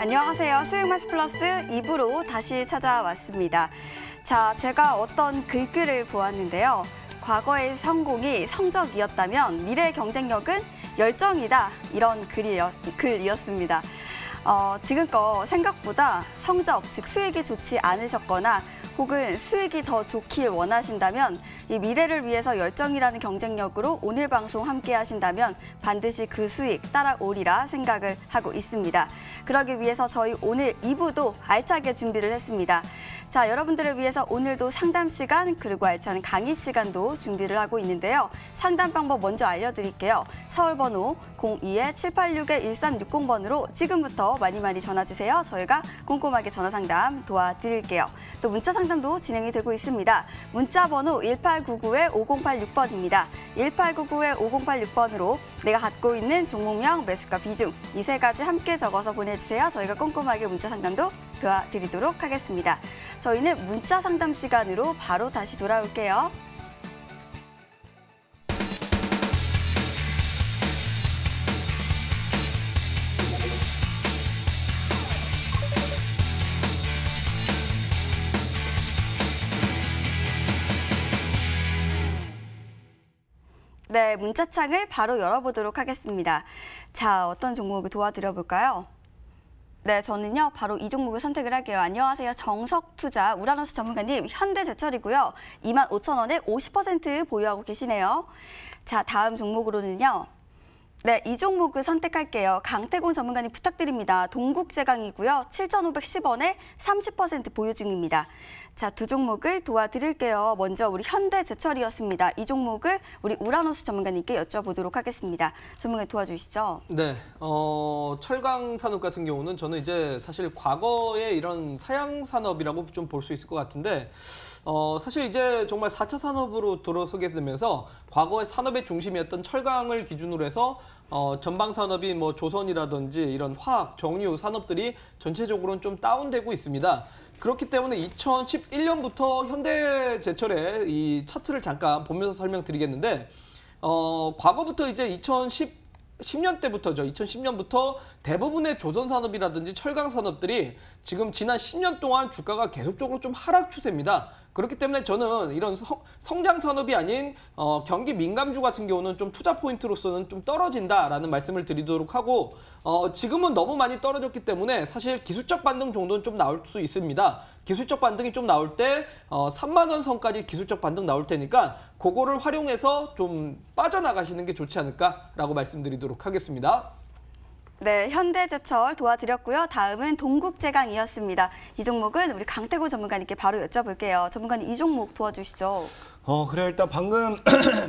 안녕하세요. 수익마스 플러스 2부로 다시 찾아왔습니다. 자, 제가 어떤 글귀를 보았는데요. 과거의 성공이 성적이었다면 미래의 경쟁력은 열정이다. 이런 글이었습니다. 지금껏 생각보다 성적, 즉 수익이 좋지 않으셨거나 혹은 수익이 더 좋길 원하신다면 이 미래를 위해서 열정이라는 경쟁력으로 오늘 방송 함께 하신다면 반드시 그 수익 따라오리라 생각을 하고 있습니다. 그러기 위해서 저희 오늘 2부도 알차게 준비를 했습니다. 자, 여러분들을 위해서 오늘도 상담 시간 그리고 알찬 강의 시간도 준비를 하고 있는데요. 상담 방법 먼저 알려드릴게요. 서울번호 02-786-1360번으로 지금부터 많이 전화주세요. 저희가 꼼꼼하게 전화 상담 도와드릴게요. 또 문자 상담도 진행이 되고 있습니다. 문자 번호 1899-5086번입니다. 1899-5086번으로 내가 갖고 있는 종목명, 매수가 비중 이 세 가지 함께 적어서 보내주세요. 저희가 꼼꼼하게 문자 상담도 도와드리도록 하겠습니다. 저희는 문자 상담 시간으로 바로 다시 돌아올게요. 네, 문자창을 바로 열어보도록 하겠습니다. 자, 어떤 종목을 도와드려 볼까요? 네, 저는요, 바로 이 종목을 선택을 할게요. 안녕하세요. 정석투자 우라노스 전문가님, 현대제철이고요. 25,000원에 50% 보유하고 계시네요. 자, 다음 종목으로는요. 네, 이 종목을 선택할게요. 강태곤 전문가님 부탁드립니다. 동국제강이고요. 7,510원에 30% 보유 중입니다. 자, 두 종목을 도와드릴게요. 먼저 우리 현대제철이었습니다. 이 종목을 우리 우라노스 전문가님께 여쭤보도록 하겠습니다. 전문가님 도와주시죠. 네, 철강 산업 같은 경우는 저는 이제 사실 과거의 이런 사양 산업이라고 좀 볼 수 있을 것 같은데 사실 이제 정말 4차 산업으로 돌아서게 되면서 과거의 산업의 중심이었던 철강을 기준으로 해서 전방 산업이 뭐 조선이라든지 이런 화학, 정유 산업들이 전체적으로는 좀 다운되고 있습니다. 그렇기 때문에 2011년부터 현대제철의 이 차트를 잠깐 보면서 설명드리겠는데 과거부터 이제 2010년대부터죠. 2010년부터 대부분의 조선산업이라든지 철강산업들이 지금 지난 10년 동안 주가가 계속적으로 좀 하락 추세입니다. 그렇기 때문에 저는 이런 성장 산업이 아닌 경기 민감주 같은 경우는 좀 투자 포인트로서는 좀 떨어진다라는 말씀을 드리도록 하고 지금은 너무 많이 떨어졌기 때문에 사실 기술적 반등 정도는 좀 나올 수 있습니다. 기술적 반등이 좀 나올 때 3만 원 선까지 기술적 반등 나올 테니까 그거를 활용해서 좀 빠져나가시는 게 좋지 않을까라고 말씀드리도록 하겠습니다. 네, 현대제철 도와드렸고요. 다음은 동국제강이었습니다. 이 종목은 우리 강태고 전문가님께 바로 여쭤볼게요. 전문가님, 이 종목 도와주시죠. 그래 일단 방금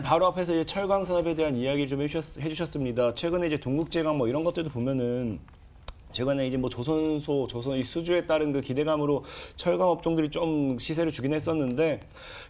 바로 앞에서 이제 철강 산업에 대한 이야기를 좀 해주셨습니다. 최근에 이제 동국제강 뭐 이런 것들도 보면은 최근에 이제 뭐 조선 이 수주에 따른 그 기대감으로 철강 업종들이 좀 시세를 주긴 했었는데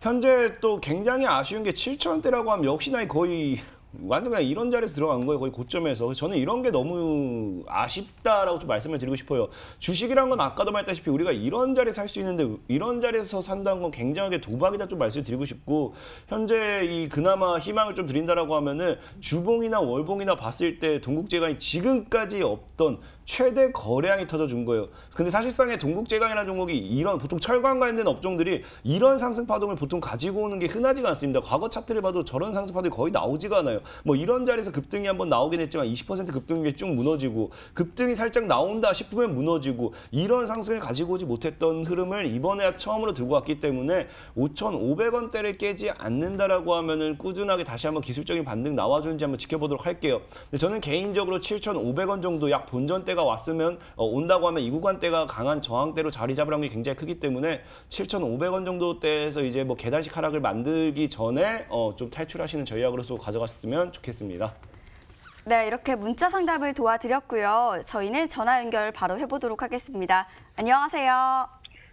현재 또 굉장히 아쉬운 게 7,000원대라고 하면 역시나 거의 완전 그냥 이런 자리에서 들어간 거예요. 거의 고점에서. 저는 이런 게 너무 아쉽다라고 좀 말씀을 드리고 싶어요. 주식이란 건 아까도 말했다시피 우리가 이런 자리에서 살 수 있는데 이런 자리에서 산다는 건 굉장하게 도박이다 좀 말씀을 드리고 싶고 현재 이 그나마 희망을 좀 드린다라고 하면은 주봉이나 월봉이나 봤을 때 동국제강이 지금까지 없던 최대 거래량이 터져준 거예요. 근데 사실상의 동국제강이라는 종목이 이런 보통 철강 관련된 업종들이 이런 상승 파동을 보통 가지고 오는 게 흔하지가 않습니다. 과거 차트를 봐도 저런 상승 파동이 거의 나오지가 않아요. 뭐 이런 자리에서 급등이 한번 나오긴 했지만 20% 급등이 쭉 무너지고 급등이 살짝 나온다 싶으면 무너지고 이런 상승을 가지고 오지 못했던 흐름을 이번에 처음으로 들고 왔기 때문에 5,500원대를 깨지 않는다라고 하면은 꾸준하게 다시 한번 기술적인 반등 나와주는지 한번 지켜보도록 할게요. 근데 저는 개인적으로 7,500원 정도 약 본전대가 왔으면 온다고 하면 이 구간대가 강한 저항대로 자리 잡으라는 게 굉장히 크기 때문에 7,500원 정도 대에서 이제 뭐 계단식 하락을 만들기 전에 좀 탈출하시는 전략으로서 가져갔으면 좋겠습니다. 네, 이렇게 문자 상담을 도와드렸고요. 저희는 전화 연결 바로 해보도록 하겠습니다. 안녕하세요.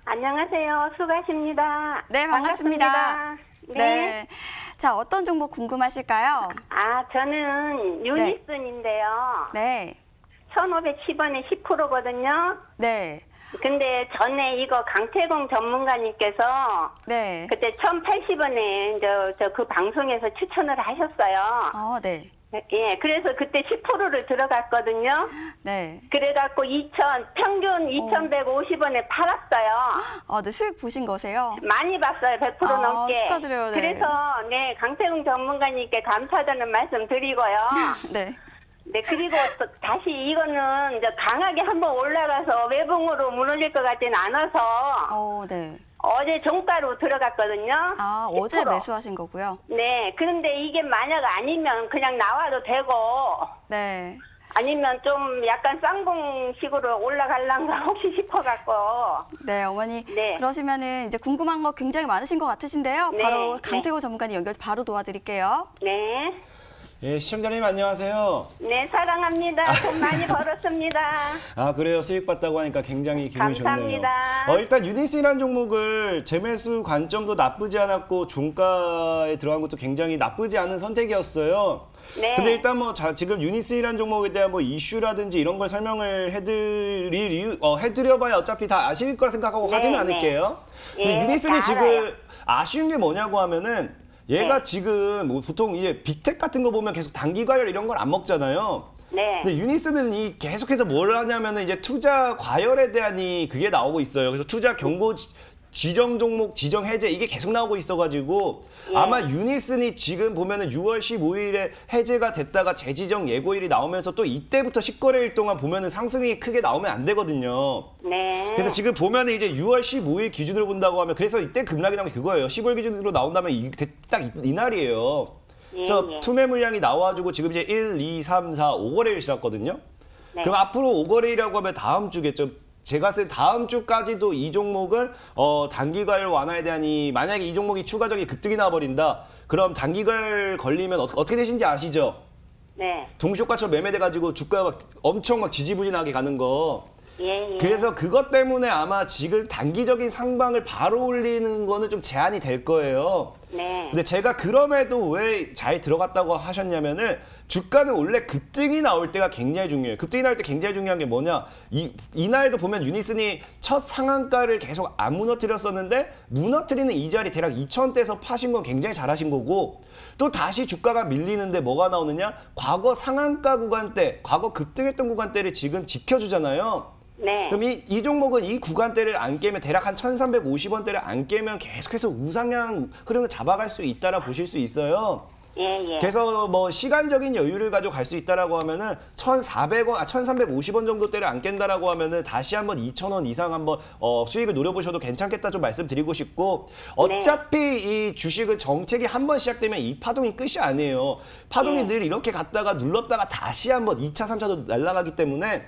안녕하세요. 수고하십니다. 네, 반갑습니다. 네. 자, 어떤 종목 궁금하실까요? 저는 유니슨인데요. 네. 1,510원에 10%거든요. 네. 근데 전에 이거 강태공 전문가님께서 네. 그때 1,080원에 그 방송에서 추천을 하셨어요. 네. 예, 그래서 그때 10%를 들어갔거든요. 네. 그래갖고 평균 2,150원에 팔았어요. 네, 수익 보신 거세요? 많이 봤어요, 100% 넘게. 축하드려요. 네. 그래서 네, 강태웅 전문가님께 감사하다는 말씀 드리고요. 네. 네, 그리고 또 다시 이거는 이제 강하게 한번 올라가서 외봉으로 무너질 것 같지는 않아서 네. 어제 종가로 들어갔거든요. 10%. 어제 매수하신 거고요. 네, 그런데 이게 만약 아니면 그냥 나와도 되고 네. 아니면 좀 약간 쌍봉식으로 올라갈란가 혹시 싶어갖고. 네, 어머니. 네. 그러시면은 이제 궁금한 거 굉장히 많으신 것 같으신데요. 네, 바로 네. 강태호 전문가님 연결 바로 도와드릴게요. 네. 예, 시청자님 안녕하세요. 네, 사랑합니다. 돈 많이 벌었습니다. 아, 그래요. 수익 봤다고 하니까 굉장히 기분이 감사합니다. 좋네요. 일단 유니스라는 종목을 재매수 관점도 나쁘지 않았고 종가에 들어간 것도 굉장히 나쁘지 않은 선택이었어요. 네. 근데 일단 뭐 지금 유니스라는 종목에 대한 뭐 이슈라든지 이런 걸 설명을 해드려봐야 어차피 다 아실 거라 생각하고 네, 하지는 네. 않을게요. 근데 예, 유니스는 다 지금 알아요. 아쉬운 게 뭐냐고 하면은 얘가 네. 지금 뭐 보통 이제 빅텍 같은 거 보면 계속 단기 과열 이런 걸 안 먹잖아요. 네. 근데 유니스는 계속해서 뭘 하냐면은 이제 투자 과열에 대한 그게 나오고 있어요. 그래서 투자 경고 지정 종목 지정 해제 이게 계속 나오고 있어가지고 예. 아마 유니슨이 지금 보면은 6월 15일에 해제가 됐다가 재지정 예고일이 나오면서 또 이때부터 10거래일 동안 보면은 상승이 크게 나오면 안 되거든요. 네. 그래서 지금 보면은 이제 6월 15일 기준으로 본다고 하면 그래서 이때 급락이 나온 게 그거예요. 10월 기준으로 나온다면 딱 이 날이에요. 그래서 예. 투매 물량이 나와가지고 지금 이제 1, 2, 3, 4, 5거래일 지났거든요. 네. 그럼 앞으로 5거래일이라고 하면 다음 주겠죠. 제가 쓸 다음 주까지도 이 종목은 단기 과열 완화에 대한 만약에 이 종목이 추가적인 급등이 나와버린다. 그럼 단기 과열 걸리면 어떻게 되신지 아시죠? 네. 동시효과처럼 매매돼가지고 주가가 막 엄청 막 지지부진하게 가는 거. 예, 예. 그래서 그것 때문에 아마 지금 단기적인 상방을 바로 올리는 거는 좀 제한이 될 거예요. 네. 근데 제가 그럼에도 왜 잘 들어갔다고 하셨냐면은 주가는 원래 급등이 나올 때가 굉장히 중요해요. 급등이 나올 때 굉장히 중요한 게 뭐냐. 이날도 보면 유니슨이 첫 상한가를 계속 안 무너뜨렸었는데 무너뜨리는 이 자리 대략 2,000대에서 파신 건 굉장히 잘하신 거고 또 다시 주가가 밀리는데 뭐가 나오느냐. 과거 상한가 구간대, 과거 급등했던 구간대를 지금 지켜주잖아요. 네. 그럼 이 종목은 이 구간대를 안 깨면 대략 한 1,350원대를 안 깨면 계속해서 우상향 흐름을 잡아갈 수 있다라 보실 수 있어요. 예, 예. 그래서 뭐 시간적인 여유를 가지고 갈 수 있다라고 하면은 1,350원 정도대를 안 깬다라고 하면은 다시 한번 2,000원 이상 한번 수익을 노려보셔도 괜찮겠다 좀 말씀드리고 싶고 어차피 이 주식은 정책이 한번 시작되면 이 파동이 끝이 아니에요. 파동이 늘 이렇게 갔다가 눌렀다가 다시 한번 2차, 3차도 날아가기 때문에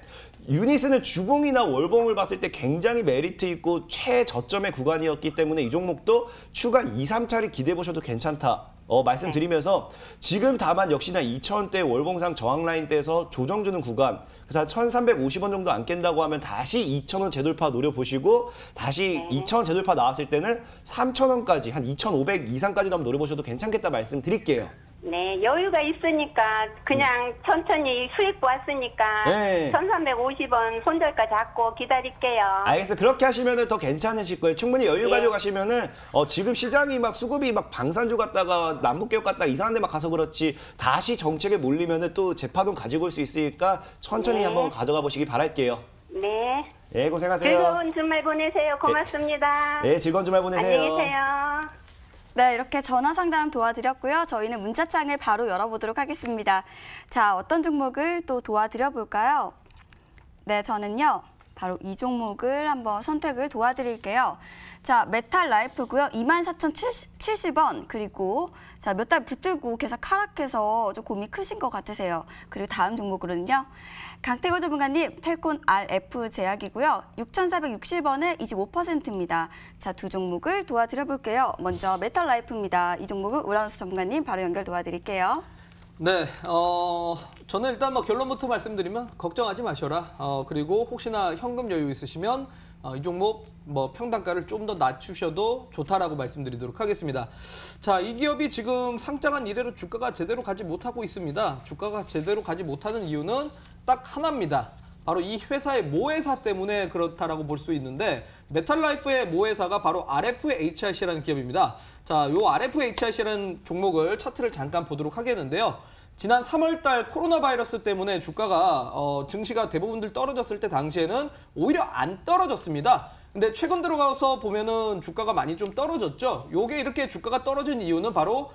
유니스는 주봉이나 월봉을 봤을 때 굉장히 메리트 있고 최저점의 구간이었기 때문에 이 종목도 추가 2, 3차를 기대해 보셔도 괜찮다. 말씀드리면서 지금 다만 역시나 2,000원대 월봉상 저항 라인대에서 조정 주는 구간 그래서 1,350원 정도 안 깬다고 하면 다시 2,000원 재돌파 노려보시고 다시 2,000원 재돌파 나왔을 때는 3,000원까지 한 2,500 이상까지도 한번 노려보셔도 괜찮겠다 말씀드릴게요. 네, 여유가 있으니까 그냥 천천히 수익 보았으니까 네. 1,350원 손절가 잡고 기다릴게요. 알겠어요. 그렇게 하시면 더 괜찮으실 거예요. 충분히 여유 네. 가지고 가시면은 지금 시장이 막 수급이 막 방산주 갔다가 남북개혁 갔다가 이상한 데 막 가서 그렇지 다시 정책에 몰리면은 또 재파동 가지고 올 수 있으니까 천천히 네. 한번 가져가 보시기 바랄게요. 네. 예, 고생하세요. 즐거운 주말 보내세요. 고맙습니다. 예, 즐거운 주말 보내세요. 안녕히 계세요. 네, 이렇게 전화 상담 도와드렸고요. 저희는 문자창을 바로 열어보도록 하겠습니다. 자, 어떤 종목을 또 도와드려 볼까요? 네, 저는요. 바로 이 종목을 한번 선택을 도와드릴게요. 자, 메탈 라이프고요. 24,070원. 그리고 자, 몇 달 붙들고 계속 하락해서 좀 고민이 크신 것 같으세요. 그리고 다음 종목으로는요. 강태호 전문가님, 텔콘 RF 제약이고요. 6,460원에 25%입니다. 자, 두 종목을 도와드려 볼게요. 먼저 메탈 라이프입니다. 이 종목은 우라노스 전문가님 바로 연결 도와드릴게요. 네, 저는 일단 뭐 결론부터 말씀드리면 걱정하지 마셔라. 그리고 혹시나 현금 여유 있으시면 이 종목 뭐 평단가를 좀 더 낮추셔도 좋다라고 말씀드리도록 하겠습니다. 자, 이 기업이 지금 상장한 이래로 주가가 제대로 가지 못하고 있습니다. 주가가 제대로 가지 못하는 이유는 딱 하나입니다. 바로 이 회사의 모회사 때문에 그렇다라고 볼 수 있는데 메탈라이프의 모회사가 바로 RFHIC라는 기업입니다. 자, 요 RFHIC라는 종목을 차트를 잠깐 보도록 하겠는데요. 지난 3월 달 코로나 바이러스 때문에 주가가 증시가 대부분들 떨어졌을 때 당시에는 오히려 안 떨어졌습니다. 근데 최근 들어가서 보면은 주가가 많이 좀 떨어졌죠. 요게 이렇게 주가가 떨어진 이유는 바로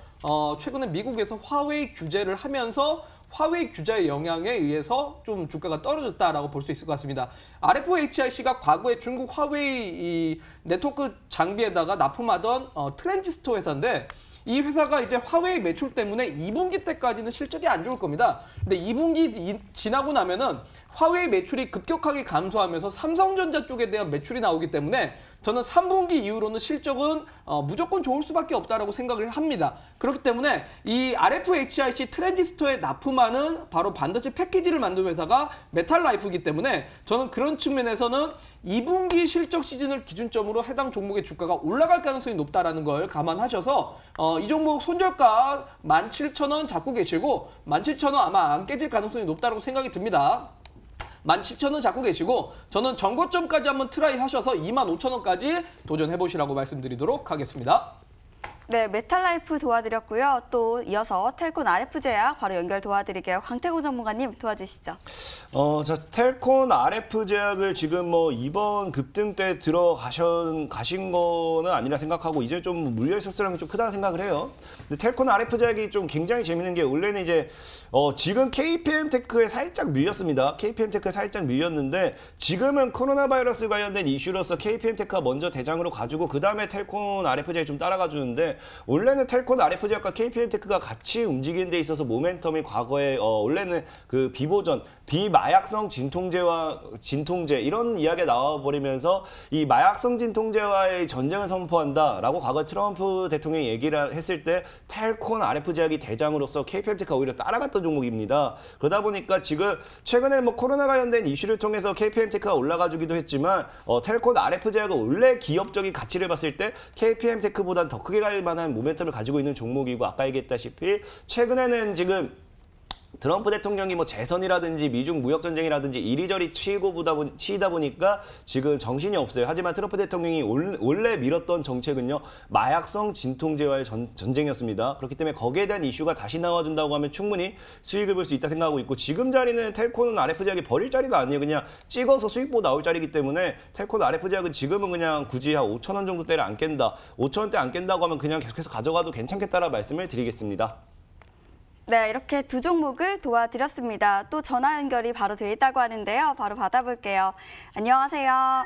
최근에 미국에서 화웨이 규제를 하면서 화웨이 규제의 영향에 의해서 좀 주가가 떨어졌다라고 볼 수 있을 것 같습니다. RFHIC가 과거에 중국 화웨이 이 네트워크 장비에다가 납품하던 트랜지스터 회사인데 이 회사가 이제 화웨이 매출 때문에 2분기 때까지는 실적이 안 좋을 겁니다. 근데 2분기 지나고 나면은 화웨이 매출이 급격하게 감소하면서 삼성전자 쪽에 대한 매출이 나오기 때문에 저는 3분기 이후로는 실적은 무조건 좋을 수밖에 없다라고 생각을 합니다. 그렇기 때문에 이 RFHIC 트랜지스터에 납품하는 바로 반도체 패키지를 만드는 회사가 메탈라이프이기 때문에 저는 그런 측면에서는 2분기 실적 시즌을 기준점으로 해당 종목의 주가가 올라갈 가능성이 높다라는 걸 감안하셔서 이 종목 손절가 17,000원 잡고 계시고 17,000원 아마 안 깨질 가능성이 높다고 생각이 듭니다. 17,000원 잡고 계시고 저는 전고점까지 한번 트라이 하셔서 25,000원까지 도전해보시라고 말씀드리도록 하겠습니다. 네, 메탈라이프 도와드렸고요. 또 이어서 텔콘 RF제약 바로 연결 도와드릴게요. 광태고 전문가님 도와주시죠. 자, 텔콘 RF제약을 지금 뭐 이번 급등 때 가신 거는 아니라 생각하고 이제 좀 물려 있었을 게 좀 크다는 생각을 해요. 근데 텔콘 RF제약이 좀 굉장히 재밌는 게 원래는 이제 지금 KPM테크에 살짝 밀렸습니다. KPM테크에 살짝 밀렸는데 지금은 코로나 바이러스 관련된 이슈로서 KPM테크가 먼저 대장으로 가지고 그 다음에 텔콘 RF제약이 좀 따라가 주는데 원래는 텔콘 RF제약과 KPM테크가 같이 움직이는 데 있어서 모멘텀이 과거에 원래는 그 비보전, 비마약성 진통제 이런 이야기가 나와버리면서 이 마약성 진통제와의 전쟁을 선포한다라고 과거 트럼프 대통령이 얘기를 했을 때 텔콘 RF제약이 대장으로서 KPM테크가 오히려 따라갔던 종목입니다. 그러다 보니까 지금 최근에 뭐 코로나 관련된 이슈를 통해서 KPM테크가 올라가주기도 했지만 텔콘 RF제약은 원래 기업적인 가치를 봤을 때 KPM테크보다는 더 크게 갈 만한 모멘텀을 가지고 있는 종목이고 아까 얘기했다시피 최근에는 지금 트럼프 대통령이 뭐 재선이라든지 미중 무역 전쟁이라든지 이리저리 치이다 보니까 지금 정신이 없어요. 하지만 트럼프 대통령이 원래 밀었던 정책은요. 마약성 진통제와의 전쟁이었습니다. 그렇기 때문에 거기에 대한 이슈가 다시 나와준다고 하면 충분히 수익을 볼 수 있다 생각하고 있고 지금 자리는 텔콘은 RF제약이 버릴 자리가 아니에요. 그냥 찍어서 수익 보고 나올 자리이기 때문에 텔콘 RF제약은 지금은 그냥 굳이 한 5,000원 정도대를 안 깬다. 5,000원대 안 깬다고 하면 그냥 계속해서 가져가도 괜찮겠다라는 말씀을 드리겠습니다. 네, 이렇게 두 종목을 도와드렸습니다. 또 전화 연결이 바로 돼 있다고 하는데요. 바로 받아볼게요. 안녕하세요.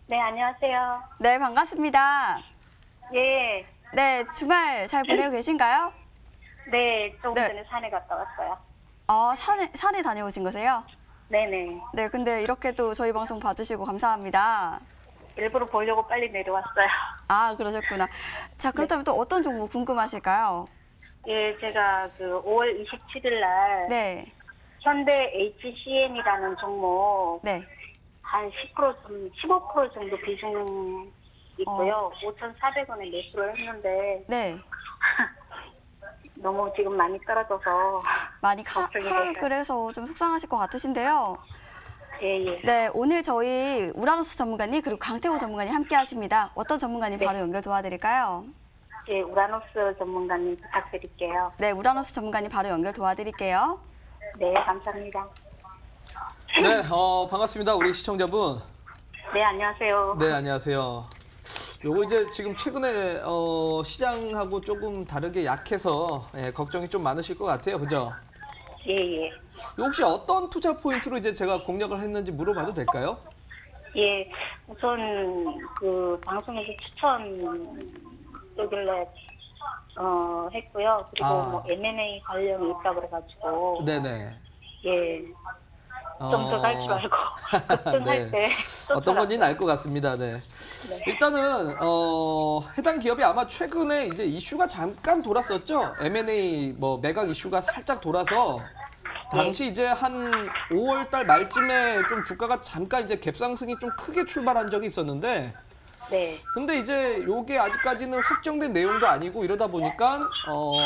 네, 안녕하세요. 네, 반갑습니다. 예, 네, 주말 잘 보내고 계신가요? 네, 조금 네. 전에 산에 갔다 왔어요. 산에 다녀오신 거세요? 네네. 네, 근데 이렇게 또 저희 방송 봐주시고 감사합니다. 일부러 보려고 빨리 내려왔어요. 아, 그러셨구나. 자, 그렇다면 또 어떤 종목 궁금하실까요? 예, 제가 그 5월 27일 날 네, 현대 HCM이라는 종목 네. 한 15% 정도 비중 있고요. 5,400원에 매수를 했는데 네. 너무 지금 많이 떨어져서 많이 걱정이 하락을 돼요. 해서 좀 속상하실 것 같으신데요. 예, 예. 네, 오늘 저희 우라노스 전문가님 그리고 강태호 전문가님 함께 하십니다. 어떤 전문가님 네. 바로 연결 도와드릴까요? 예, 우라노스 전문가님 부탁드릴게요. 네, 우라노스 전문가님 바로 연결 도와드릴게요. 네, 감사합니다. 네, 반갑습니다. 우리 시청자분. 네, 안녕하세요. 네, 안녕하세요. 요거 이제 지금 최근에 시장하고 조금 다르게 약해서 걱정이 좀 많으실 것 같아요. 그죠? 예, 예. 혹시 어떤 투자 포인트로 이제 제가 공략을 했는지 물어봐도 될까요? 예, 우선 그 방송에서 추천되길래 했고요. 그리고 뭐 M&A 관련이 있다고 그래가지고 네네. 예, 좀 더 갈 줄 알고 급등할 네. 때 어떤 건지는 알 것 같습니다. 네. 일단은 해당 기업이 아마 최근에 이제 이슈가 잠깐 돌았었죠. M&A 뭐 매각 이슈가 살짝 돌아서 당시 이제 한 5월 달 말쯤에 좀 주가가 잠깐 이제 갭상승이 좀 크게 출발한 적이 있었는데 네, 근데 이제 요게 아직까지는 확정된 내용도 아니고 이러다 보니까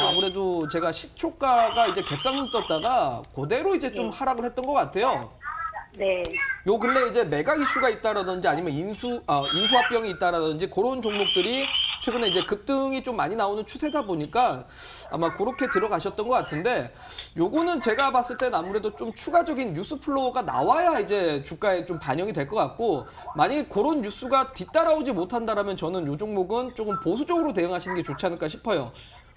아무래도 제가 시초가가 이제 갭상승 떴다가 그대로 이제 좀 하락을 했던 것 같아요. 네, 요 근래 이제 매각 이슈가 있다라든지 아니면 인수합병이 있다라든지 그런 종목들이 최근에 이제 급등이 좀 많이 나오는 추세다 보니까 아마 그렇게 들어가셨던 것 같은데 요거는 제가 봤을 땐 아무래도 좀 추가적인 뉴스 플로우가 나와야 이제 주가에 좀 반영이 될 것 같고 만약에 그런 뉴스가 뒤따라오지 못한다라면 저는 요 종목은 조금 보수적으로 대응하시는 게 좋지 않을까 싶어요.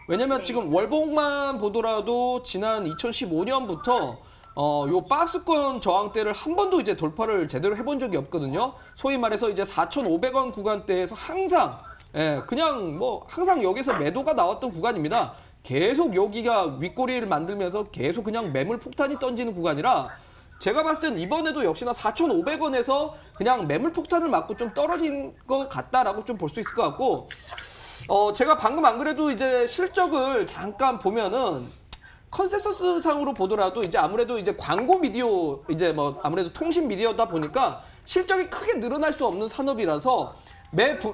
왜냐면 지금 월봉만 보더라도 지난 2015년부터 요 박스권 저항대를 한 번도 이제 돌파를 제대로 해본 적이 없거든요. 소위 말해서 이제 4,500원 구간대에서 항상 그냥 뭐 항상 여기서 매도가 나왔던 구간입니다. 계속 여기가 윗꼬리를 만들면서 계속 그냥 매물 폭탄이 던지는 구간이라 제가 봤을 땐 이번에도 역시나 4,500원에서 그냥 매물 폭탄을 맞고 좀 떨어진 것 같다라고 좀 볼 수 있을 것 같고 제가 방금 안 그래도 이제 실적을 잠깐 보면은 컨센서스 상으로 보더라도 이제 아무래도 이제 광고 미디어 이제 뭐 아무래도 통신 미디어다 보니까 실적이 크게 늘어날 수 없는 산업이라서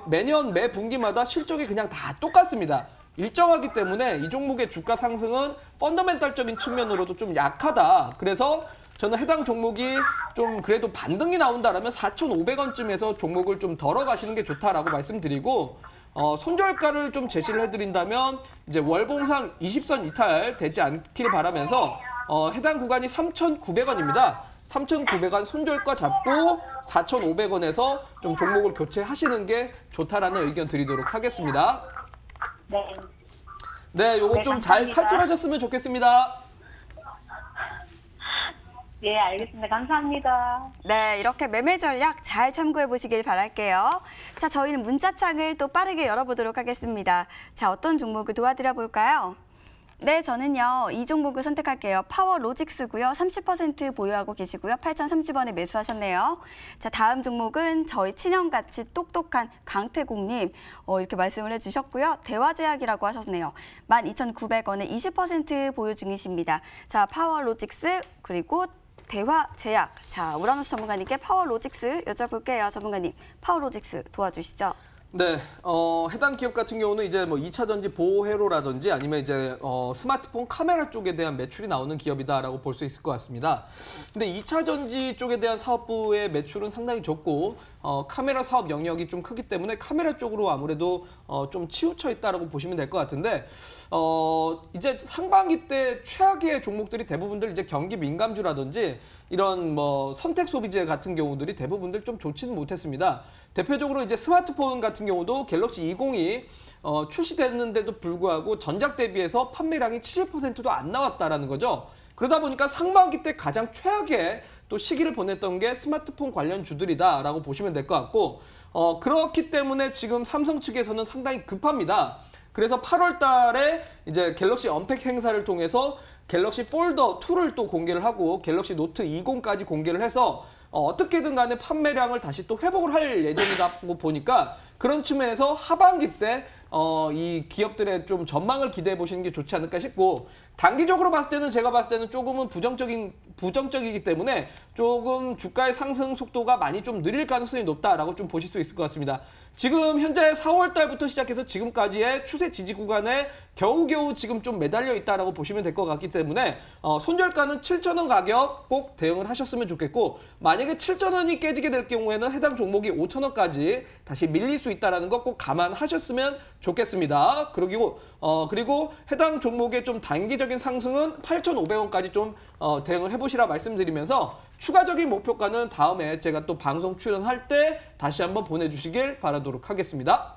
매년 매 분기마다 실적이 그냥 다 똑같습니다. 일정하기 때문에 이 종목의 주가 상승은 펀더멘탈적인 측면으로도 좀 약하다. 그래서 저는 해당 종목이 좀 그래도 반등이 나온다라면 4,500원쯤에서 종목을 좀 덜어 가시는 게 좋다라고 말씀드리고 손절가를 좀 제시를 해드린다면 이제 월봉상 20선 이탈 되지 않길 바라면서 해당 구간이 3,900원입니다. 3,900원 손절가 잡고 4,500원에서 좀 종목을 교체하시는 게 좋다라는 의견 드리도록 하겠습니다. 네. 네, 요거 좀 잘 탈출하셨으면 좋겠습니다. 네, 알겠습니다. 감사합니다. 네, 이렇게 매매 전략 잘 참고해 보시길 바랄게요. 자, 저희는 문자창을 또 빠르게 열어보도록 하겠습니다. 자, 어떤 종목을 도와드려 볼까요? 네, 저는요, 이 종목을 선택할게요. 파워로직스고요. 30% 보유하고 계시고요. 8,030원에 매수하셨네요. 자, 다음 종목은 저희 친형같이 똑똑한 강태공님 이렇게 말씀을 해주셨고요. 대화제약이라고 하셨네요. 12,900원에 20% 보유 중이십니다. 자, 파워로직스 그리고 대화제약. 자, 우라노스 전문가님께 파워로직스 여쭤볼게요. 전문가님, 파워로직스 도와주시죠. 네, 해당 기업 같은 경우는 이제 뭐 2차 전지 보호회로라든지 아니면 이제 스마트폰 카메라 쪽에 대한 매출이 나오는 기업이다라고 볼 수 있을 것 같습니다. 근데 2차 전지 쪽에 대한 사업부의 매출은 상당히 적고 카메라 사업 영역이 좀 크기 때문에 카메라 쪽으로 아무래도 좀 치우쳐 있다라고 보시면 될 것 같은데 이제 상반기 때 최악의 종목들이 대부분들 이제 경기 민감주라든지 이런 뭐 선택 소비재 같은 경우들이 대부분들 좀 좋지는 못했습니다. 대표적으로 이제 스마트폰 같은 경우도 갤럭시 20이 출시됐는데도 불구하고 전작 대비해서 판매량이 70%도 안 나왔다라는 거죠. 그러다 보니까 상반기 때 가장 최악의 또 시기를 보냈던 게 스마트폰 관련 주들이다라고 보시면 될 것 같고 그렇기 때문에 지금 삼성 측에서는 상당히 급합니다. 그래서 8월 달에 이제 갤럭시 언팩 행사를 통해서 갤럭시 폴더 2를 또 공개를 하고 갤럭시 노트 20까지 공개를 해서 어떻게든 간에 판매량을 다시 또 회복을 할 예정이라고 보니까 그런 측면에서 하반기 때 이 기업들의 좀 전망을 기대해 보시는 게 좋지 않을까 싶고 단기적으로 봤을 때는 제가 봤을 때는 조금은 부정적이기 때문에 조금 주가의 상승 속도가 많이 좀 느릴 가능성이 높다라고 좀 보실 수 있을 것 같습니다. 지금 현재 4월 달부터 시작해서 지금까지의 추세 지지 구간에 겨우겨우 지금 좀 매달려 있다라고 보시면 될 것 같기 때문에 손절가는 7,000원 가격 꼭 대응을 하셨으면 좋겠고 만약에 7,000원이 깨지게 될 경우에는 해당 종목이 5,000원까지 다시 밀릴 수 있다는 거 꼭 감안하셨으면 좋겠습니다. 그리고 해당 종목의 좀 단기적인 상승은 8,500원까지 좀 대응을 해보시라 말씀드리면서 추가적인 목표가는 다음에 제가 또 방송 출연할 때 다시 한번 보내주시길 바라도록 하겠습니다.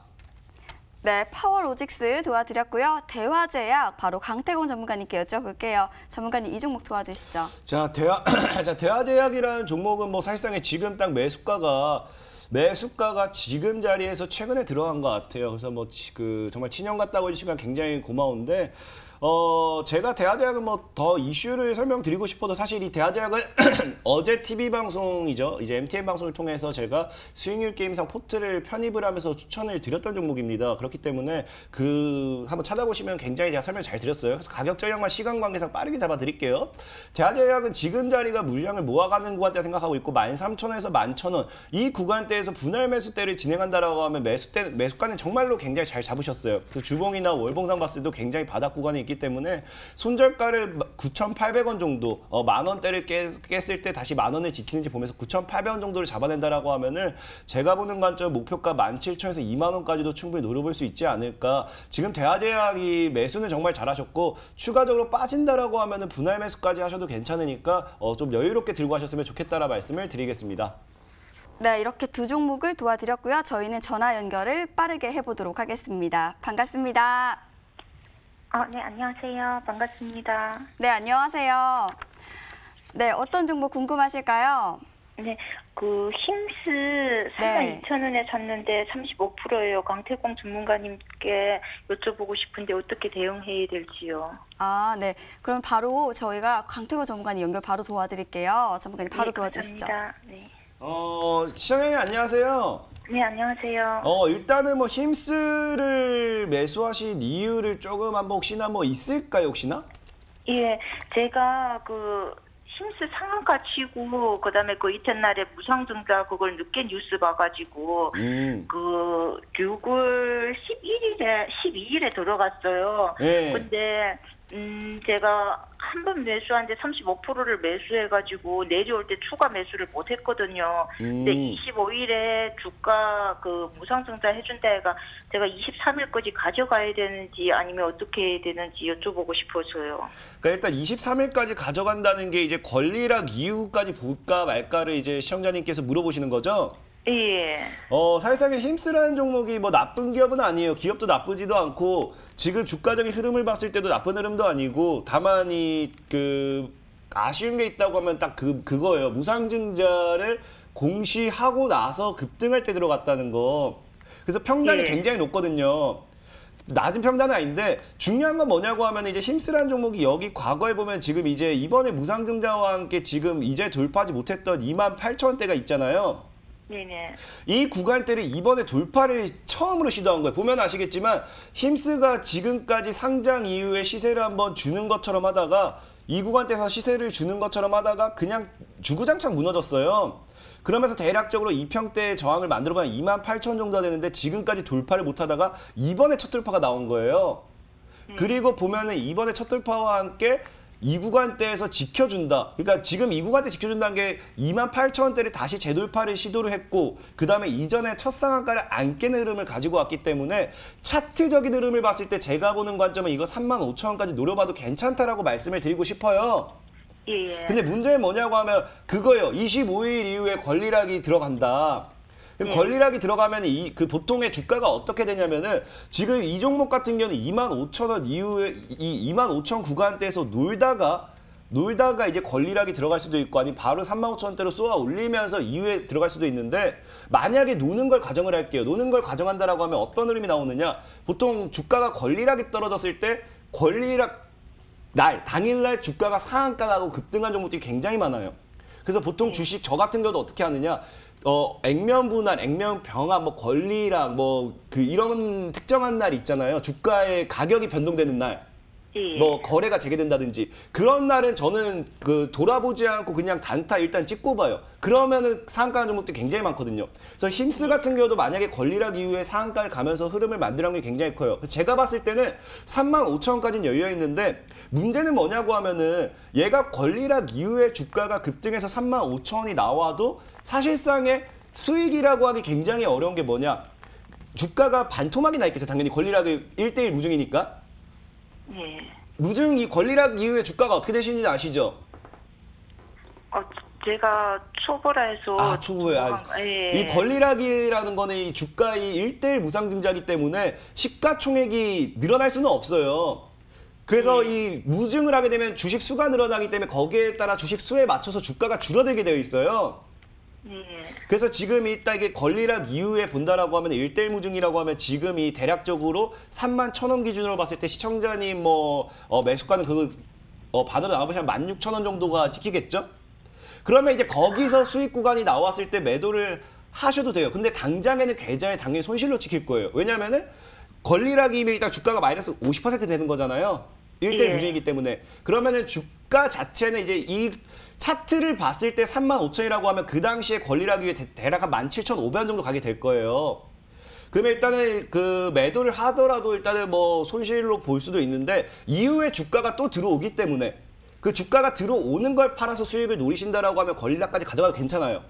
네, 파워로직스 도와드렸고요. 대화제약 바로 강태공 전문가님께 여쭤볼게요. 전문가님 이 종목 도와주시죠. 자, 대화제약이라는 종목은 뭐 사실상에 지금 딱 매수가가 지금 자리에서 최근에 들어간 것 같아요. 그래서 뭐 정말 친형 같다고 해주시면 굉장히 고마운데 제가 대화제약은 뭐 더 이슈를 설명드리고 싶어도 사실 이 대화제약은 어제 TV 방송이죠. 이제 MTN 방송을 통해서 제가 수익률 게임상 포트를 편입을 하면서 추천을 드렸던 종목입니다. 그렇기 때문에 한번 찾아보시면 굉장히 제가 설명 잘 드렸어요. 그래서 가격 전략만 시간 관계상 빠르게 잡아드릴게요. 대화제약은 지금 자리가 물량을 모아가는 구간대 생각하고 있고 13,000원에서 11,000원 이 구간대에서 분할 매수대를 진행한다라고 하면 매수가는 정말로 굉장히 잘 잡으셨어요. 그 주봉이나 월봉상 봤을 때도 굉장히 바닥 구간이 있기 있기 때문에 손절가를 9,800원 정도, 만 원대를 깼을 때 다시 만 원을 지키는지 보면서 9,800원 정도를 잡아낸다라고 하면은 제가 보는 관점 목표가 17,000에서 2만 원까지도 충분히 노려볼 수 있지 않을까. 지금 대하제약이 매수는 정말 잘하셨고 추가적으로 빠진다라고 하면은 분할 매수까지 하셔도 괜찮으니까 좀 여유롭게 들고 하셨으면 좋겠다라 말씀을 드리겠습니다. 네, 이렇게 두 종목을 도와드렸고요. 저희는 전화 연결을 빠르게 해보도록 하겠습니다. 반갑습니다. 네, 안녕하세요. 반갑습니다. 네, 안녕하세요. 네, 어떤 종목 궁금하실까요? 네, 힘스 32,000원에 샀는데 35%예요. 강태공 전문가님께 여쭤보고 싶은데 어떻게 대응해야 될지요. 네. 그럼 바로 저희가 강태고 전문가님 연결 바로 도와드릴게요. 전문가님 바로 네, 도와주시죠. 감사합니다. 네. 시청자님 안녕하세요. 네, 안녕하세요. 일단은 힘스를 매수하신 이유를 조금 한번 혹시나 있을까요, 혹시나? 예, 제가 힘스 상한가 치고 그다음에 이튿날에 무상증자 그걸 늦게 뉴스 봐가지고 6월 12일에 들어갔어요. 네. 근데 제가 한 번 매수한데 35%를 매수해가지고 내려올 때 추가 매수를 못했거든요. 근데 25일에 주가 무상증자 해준다 해가 제가 23일까지 가져가야 되는지 아니면 어떻게 해야 되는지 여쭤보고 싶어서요. 그러니까 일단 23일까지 가져간다는 게 이제 권리락 이후까지 볼까 말까를 이제 시청자님께서 물어보시는 거죠? 예. 사실상의 힘쓰라는 종목이 나쁜 기업은 아니에요. 기업도 나쁘지도 않고 지금 주가적인 흐름을 봤을 때도 나쁜 흐름도 아니고 다만 아쉬운 게 있다고 하면 딱 그거예요. 무상증자를 공시하고 나서 급등할 때 들어갔다는 거. 그래서 평단이 굉장히 높거든요. 낮은 평단은 아닌데 중요한 건 뭐냐고 하면 이제 힘쓰라는 종목이 여기 과거에 보면 지금 이제 이번에 무상증자와 함께 지금 이제 돌파하지 못했던 28,000원대가 있잖아요. 네네. 이 구간대를 이번에 돌파를 처음으로 시도한 거예요. 보면 아시겠지만 힘스가 지금까지 상장 이후에 시세를 한번 주는 것처럼 하다가 이 구간대에서 시세를 주는 것처럼 하다가 그냥 주구장창 무너졌어요. 그러면서 대략적으로 2평대의 저항을 만들어보면 28,000 정도가 되는데 지금까지 돌파를 못하다가 이번에 첫 돌파가 나온 거예요. 그리고 보면은 이번에 첫 돌파와 함께 이 구간대에서 지켜준다. 그러니까 지금 이 구간대 지켜준다는 게 28,000원대를 다시 재돌파를 시도를 했고 그 다음에 이전에 첫 상한가를 안 깨는 흐름을 가지고 왔기 때문에 차트적인 흐름을 봤을 때 제가 보는 관점은 이거 35,000원까지 노려봐도 괜찮다라고 말씀을 드리고 싶어요. 예. 근데 문제는 뭐냐고 하면 그거예요. 25일 이후에 권리락이 들어간다. 권리락이 들어가면 보통의 주가가 어떻게 되냐면은 지금 이 종목 같은 경우는 25,000원 이후에 이 25,000 구간대에서 놀다가 이제 권리락이 들어갈 수도 있고 아니면 바로 35,000원대로 쏘아 올리면서 이후에 들어갈 수도 있는데 만약에 노는 걸 가정을 할게요. 노는 걸 가정한다라고 하면 어떤 흐름이 나오느냐? 보통 주가가 권리락이 떨어졌을 때 권리락 당일날 주가가 상한가 가고 급등한 종목들이 굉장히 많아요. 그래서 보통 주식 저 같은 경우도 어떻게 하느냐? 액면 분할, 액면 병합, 권리락, 이런 특정한 날 있잖아요. 주가의 가격이 변동되는 날. 거래가 재개된다든지. 그런 날은 저는 돌아보지 않고 그냥 단타 일단 찍고 봐요. 그러면은 상한가 종목들이 굉장히 많거든요. 그래서 힘스 같은 경우도 만약에 권리락 이후에 상한가를 가면서 흐름을 만들어낸 게 굉장히 커요. 그래서 제가 봤을 때는 35,000원까지는 열려있는데 문제는 뭐냐고 하면은 얘가 권리락 이후에 주가가 급등해서 35,000원이 나와도 사실상의 수익이라고 하기 굉장히 어려운 게 뭐냐. 주가가 반토막이 나 있겠죠. 당연히 권리락이 1대1 무중이니까. 이 권리락 이후에 주가가 어떻게 되시는지 아시죠? 제가 초보라 해서. 초보예요. 이 권리락이라는 거는 이 주가의 1대1 무상증자이기 때문에 시가총액이 늘어날 수는 없어요. 그래서 이 무증을 하게 되면 주식 수가 늘어나기 때문에 거기에 따라 주식 수에 맞춰서 주가가 줄어들게 되어 있어요. 그래서 지금 이게 권리락 이후에 본다라고 하면 1대1 무증이라고 하면 지금이 대략적으로 31,000원 기준으로 봤을 때 시청자님 매수가는 반으로 나와보시면 16,000원 정도가 찍히겠죠? 그러면 이제 거기서 수익 구간이 나왔을 때 매도를 하셔도 돼요. 근데 당장에는 계좌에 당연히 손실로 찍힐 거예요. 왜냐면은 권리락이면 일단 주가가 마이너스 50% 되는 거잖아요. 1대1 무증이기 때문에. 그러면은 주가 자체는 이제 이 차트를 봤을 때 35,000원이라고 하면 그 당시에 권리락 위에 대략 한 17,500원 정도 가게 될 거예요. 그러면 일단은 그 매도를 하더라도 일단은 뭐 손실로 볼 수도 있는데 이후에 주가가 또 들어오기 때문에 그 주가가 들어오는 걸 팔아서 수익을 노리신다라고 하면 권리락까지 가져가도 괜찮아요.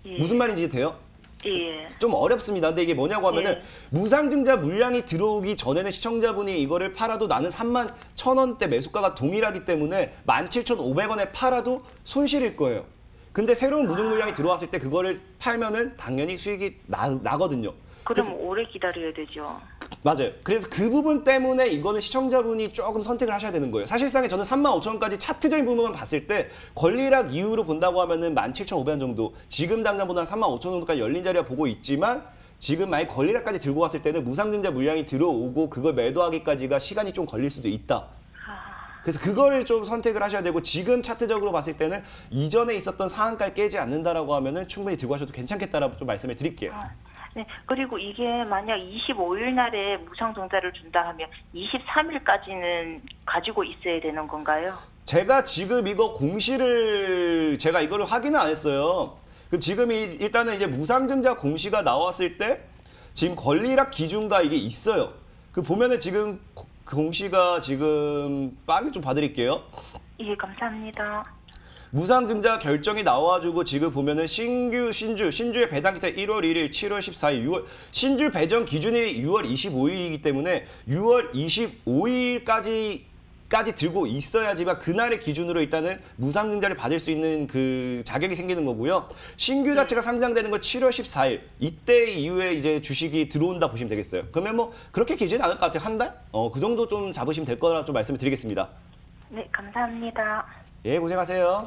예. 무슨 말인지 돼요? 예. 좀 어렵습니다. 근데 이게 뭐냐고 하면은 예. 무상증자 물량이 들어오기 전에는 시청자분이 이거를 팔아도 나는 31,000원대 매수가가 동일하기 때문에 17,500원에 팔아도 손실일 거예요. 근데 새로운 무증 물량이 들어왔을 때 그거를 팔면은 당연히 수익이 나거든요. 그럼 오래 기다려야 되죠. 맞아요. 그래서 그 부분 때문에 이거는 시청자분이 조금 선택을 하셔야 되는 거예요. 사실상에 저는 35,000원까지 차트적인 부분만 봤을 때 권리락 이후로 본다고 하면은 17,500원 정도, 지금 당장 보다 35,000원 정도까지 열린 자리가 보고 있지만 지금 만약 권리락까지 들고 왔을 때는 무상증자 물량이 들어오고 그걸 매도하기까지가 시간이 좀 걸릴 수도 있다. 그래서 그거를 좀 선택을 하셔야 되고, 지금 차트적으로 봤을 때는 이전에 있었던 상한가를 깨지 않는다라고 하면은 충분히 들고 가셔도 괜찮겠다라고 좀 말씀을 드릴게요. 네, 그리고 이게 만약 25일 날에 무상증자를 준다 하면 23일까지는 가지고 있어야 되는 건가요? 제가 지금 이거 공시를 제가 이거를 확인을 안 했어요. 그럼 지금 일단은 이제 무상증자 공시가 나왔을 때 지금 권리락 기준가 이게 있어요. 그 보면은 지금 그 공시가 지금 빠르게 좀 봐드릴게요. 예, 감사합니다. 무상증자 결정이 나와가지고 지금 보면은 신주의 배당 기차 1월 1일, 7월 14일, 6월 신주 배정 기준일이 6월 25일이기 때문에 6월 25일까지 들고 있어야지만 그날의 기준으로 일단은 무상증자를 받을 수 있는 그 자격이 생기는 거고요. 신규 자체가 상장되는 건 7월 14일. 이때 이후에 이제 주식이 들어온다 보시면 되겠어요. 그러면 뭐 그렇게 길지는 않을 것 같아요. 한 달? 그 정도 좀 잡으시면 될 거라 좀 말씀을 드리겠습니다. 네, 감사합니다. 예, 고생하세요.